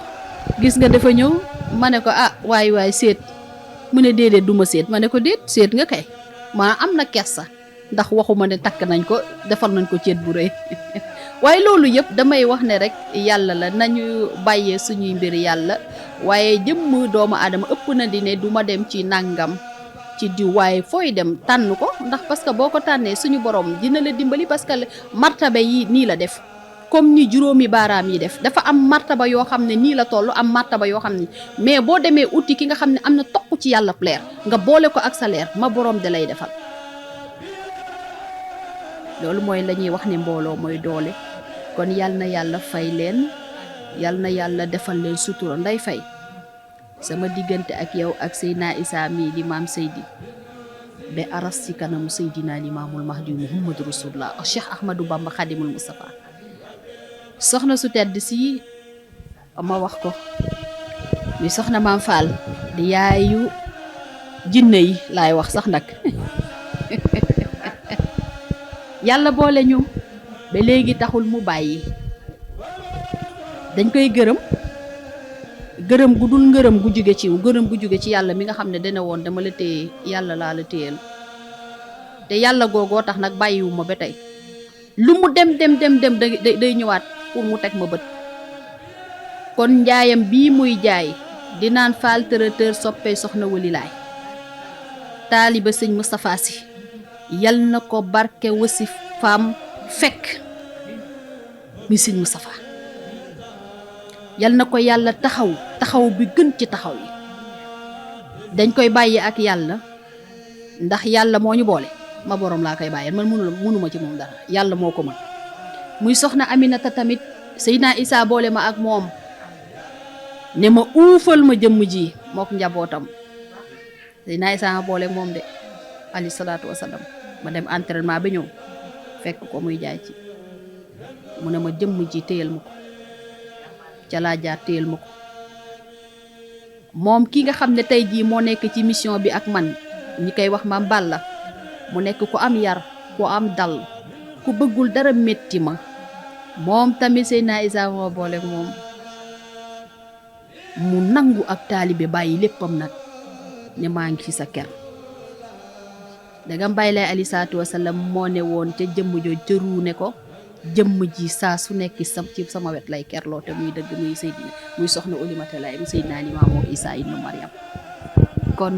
gis nga dafa ñëw ma ne ko waay seet mu ne déedéet du ma seet ma ne ko déet seet nga kay maa am na kersa ndax waxuma ne takk nañ ko defal nañ ko ceet bu rëy waaye loolu yëpp damay wax ne rek yàlla la nañu bàyyee suñuy mbir yàlla waaye jëmm doomu aadama ëpp na di ne du ma dem ci nangam ci diw waaye fooy dem tànn ko ndax parce que boo ko tànnee suñu borom dina la dimbali parce que martaba yi nii la def comme ni juróomi baaraam yi def dafa am martaba yoo xam ne nii la toll am martaba yoo xam ne mais boo demee uti ki nga xam ne am na toq ci yàlla leer nga boole ko ak sa leer ma boroom da lay defal loolu mooy la ñuy wax ne mbooloo mooy doole kon yal na yàlla fay leen yal na yàlla defal leen sutura Ndeye Faye sama diggante ak yow ak Seydina Issa mii di maam Seydi ba aras ci kanamu Seydina Limaamul Mahdi Muhammadu Rasulullah Cheikh Ahmadou Bamba Khadimul Mustafa soxna su tedd si ma wax ko mi soxna maam Fall di yaayu jinne yi laay wax sax nag yàlla boole ñu ba léegi taxul mu bàyyi dañ koy gërëm gu dul ngërëm gu jóge ci gërëm gu jóge ci yàlla mi nga xam ne dana woon dama la téye yàlla laa la téyel te yàlla googoo tax nag bàyyiwuma ba tey lu mu dem day ñëwaat pour mu teg ma bët kon njaayam bii muy jaay di naan Fall traiteur soppee soxna walilaay taaliba sëñ Moustapha Sy yal na ko barke wasi faam fekk mi sëñ Moustapha yal na ko yàlla taxaw bi gën ci taxaw yi dañ koy bàyyi ak yàlla ndax yàlla moo ñu boole ma boroom laa koy bàyyil man mënuma ci moom dara yàlla moo ko mën muy soxna Aminata tamit Seydina Issa boole ma ak moom ne ma uufal ma jëmm ji mook njabootam Seydina Issa ma boole moom de alayhi salaatu wasalaam ma dem entraînement ba ñëw fekk ko muy jaay ci mu ne ma jëmm ji téyel ma ko ca laa jaar téyel ma ko moom ki nga xam ne tey jii moo nekk ci mission bi ak man ñi koy wax Mame Balla mu nekk ku am yar ku am dal ku bëggul dara metti ma moom tamit Seydina Issa moo boole moom mu nangu ak taalibe bàyyi léppam nag ne maa ngi fi sa kër dagam bàyyi lay alayhi salaatu wasalaam moo ne woon ca jëmm joo jëru ne ko jëmm ji saa su nekk ci sama wet lay kerloo te muy dëgg muy Seydina muy soxna Oulimata Laye mu Seydina Limaamu Issa ibnu Maryam kon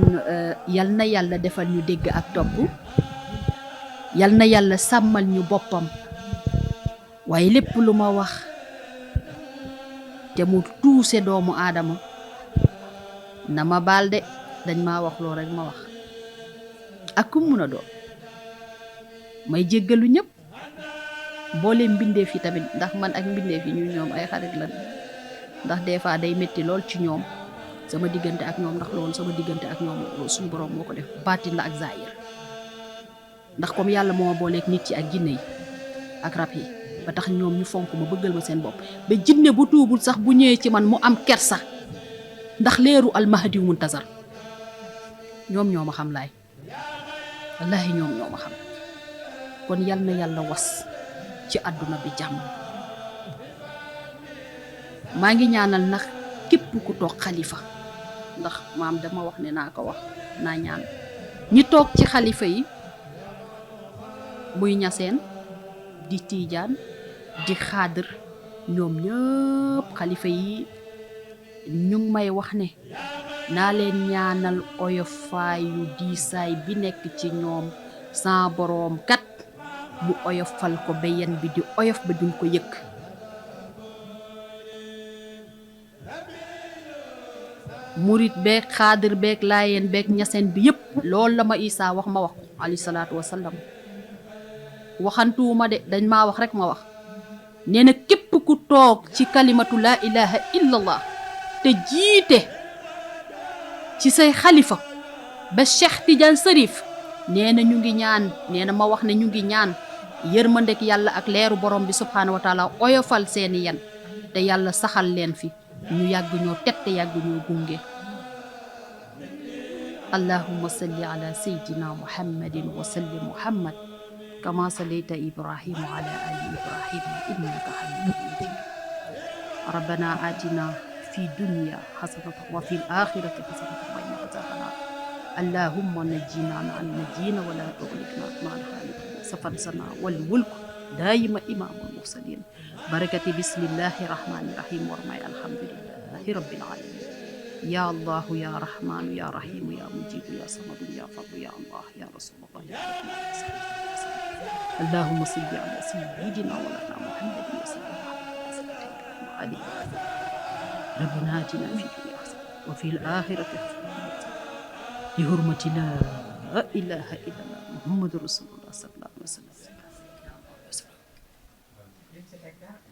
yal na yàlla defal ñu dégg ak topp yal na yàlla sàmmal ñu boppam waaye lépp lu ma wax te mu tuuse doomu aadama na ma baal de dañ maa wax loo rek ma wax ak ku mun a doon may jéggalu ñëpp boole mbindeef yi tamit ndax man ak mbindeef yi ñu ñoom ay xarit lan ndax des fois day métti lool ci ñoom sama diggante ak ñoom ndax loolu sama diggante ak ñoom suñu borom moo ko def baatin la ak zaahir ndax comme yàlla moo booleeg nit yi ak jinne yi ak rab yi ba tax ñoom ñu fonk ma bëggal ma seen bopp ba jinne bu tuubul sax bu ñëwee ci man mu am kersa ndax leeru almahdi muntazar ñoom ñoo ma xam laay wallahi ñoom ñoo ma xam kon yal na yàlla was ci àdduna bi jàmm maa ngi ñaanal nag képp ku toog xalifa ndax maam dama wax ne naa ko wax naa ñaan ñi toog ci xalifa yi muy ñaseen di tiijaan di xaadir ñoom ñëpp xalifa yi ñu ngi may wax ne naa leen ñaanal oyofaayu diisaay bi nekk ci ñoom sa boroom kat mu oyofal ko ba yen bi di oyof ba duñ ko yëkk murit beeg xaadir beeg laayeen beeg ñaseen bi yëpp loolu la ma Issa wax ma wax ko alayhi salaatu wasalaam waxantuwuma de dañ maa wax rek ma wax nee na képp ku toog ci kalimatu laa ilaha illallah te jiite ci say xalifa ba Cheikh Tidiane Sarif nee na ñu ngi ñaan nee na ma wax ne ñu ngi ñaan yërmandek yàlla ak leeru borom bi subhaanahu wa taala oyofal seeni yan te yàlla saxal leen fi ñu yàgg ñoo tette yàgg ñoo gunge allahumma salli ala sayyidina muhammadin wa sallim muhammad kama sallayta ibrahim wa ala ali ibrahim innaka hamidun majid rabbana atina fi dunya hasanatan wa fil akhirati hasanatan wa qina adhaban nar allahumma najjina ma'al najjina wa la tughliqna ma'al khalidin safan sana wal mulk daima imamul mursalin barakati bismillahi rahmani rahim warmay alhamdulillahi rabbil alamin ya allah ya rahman ya rahim ya mujib ya samad ya fadl ya allah ya rasulullah ya allahumma salli ala sayyidina mawlana muhammadin wa sallallahu alayhi wa sallam rabbana atina fi dunya hasana wa fil akhirati hasana bi hurmati la ilaha illallah muhammadur rasulullah sallallahu alayhi wa sallam. Luñ ci teg daal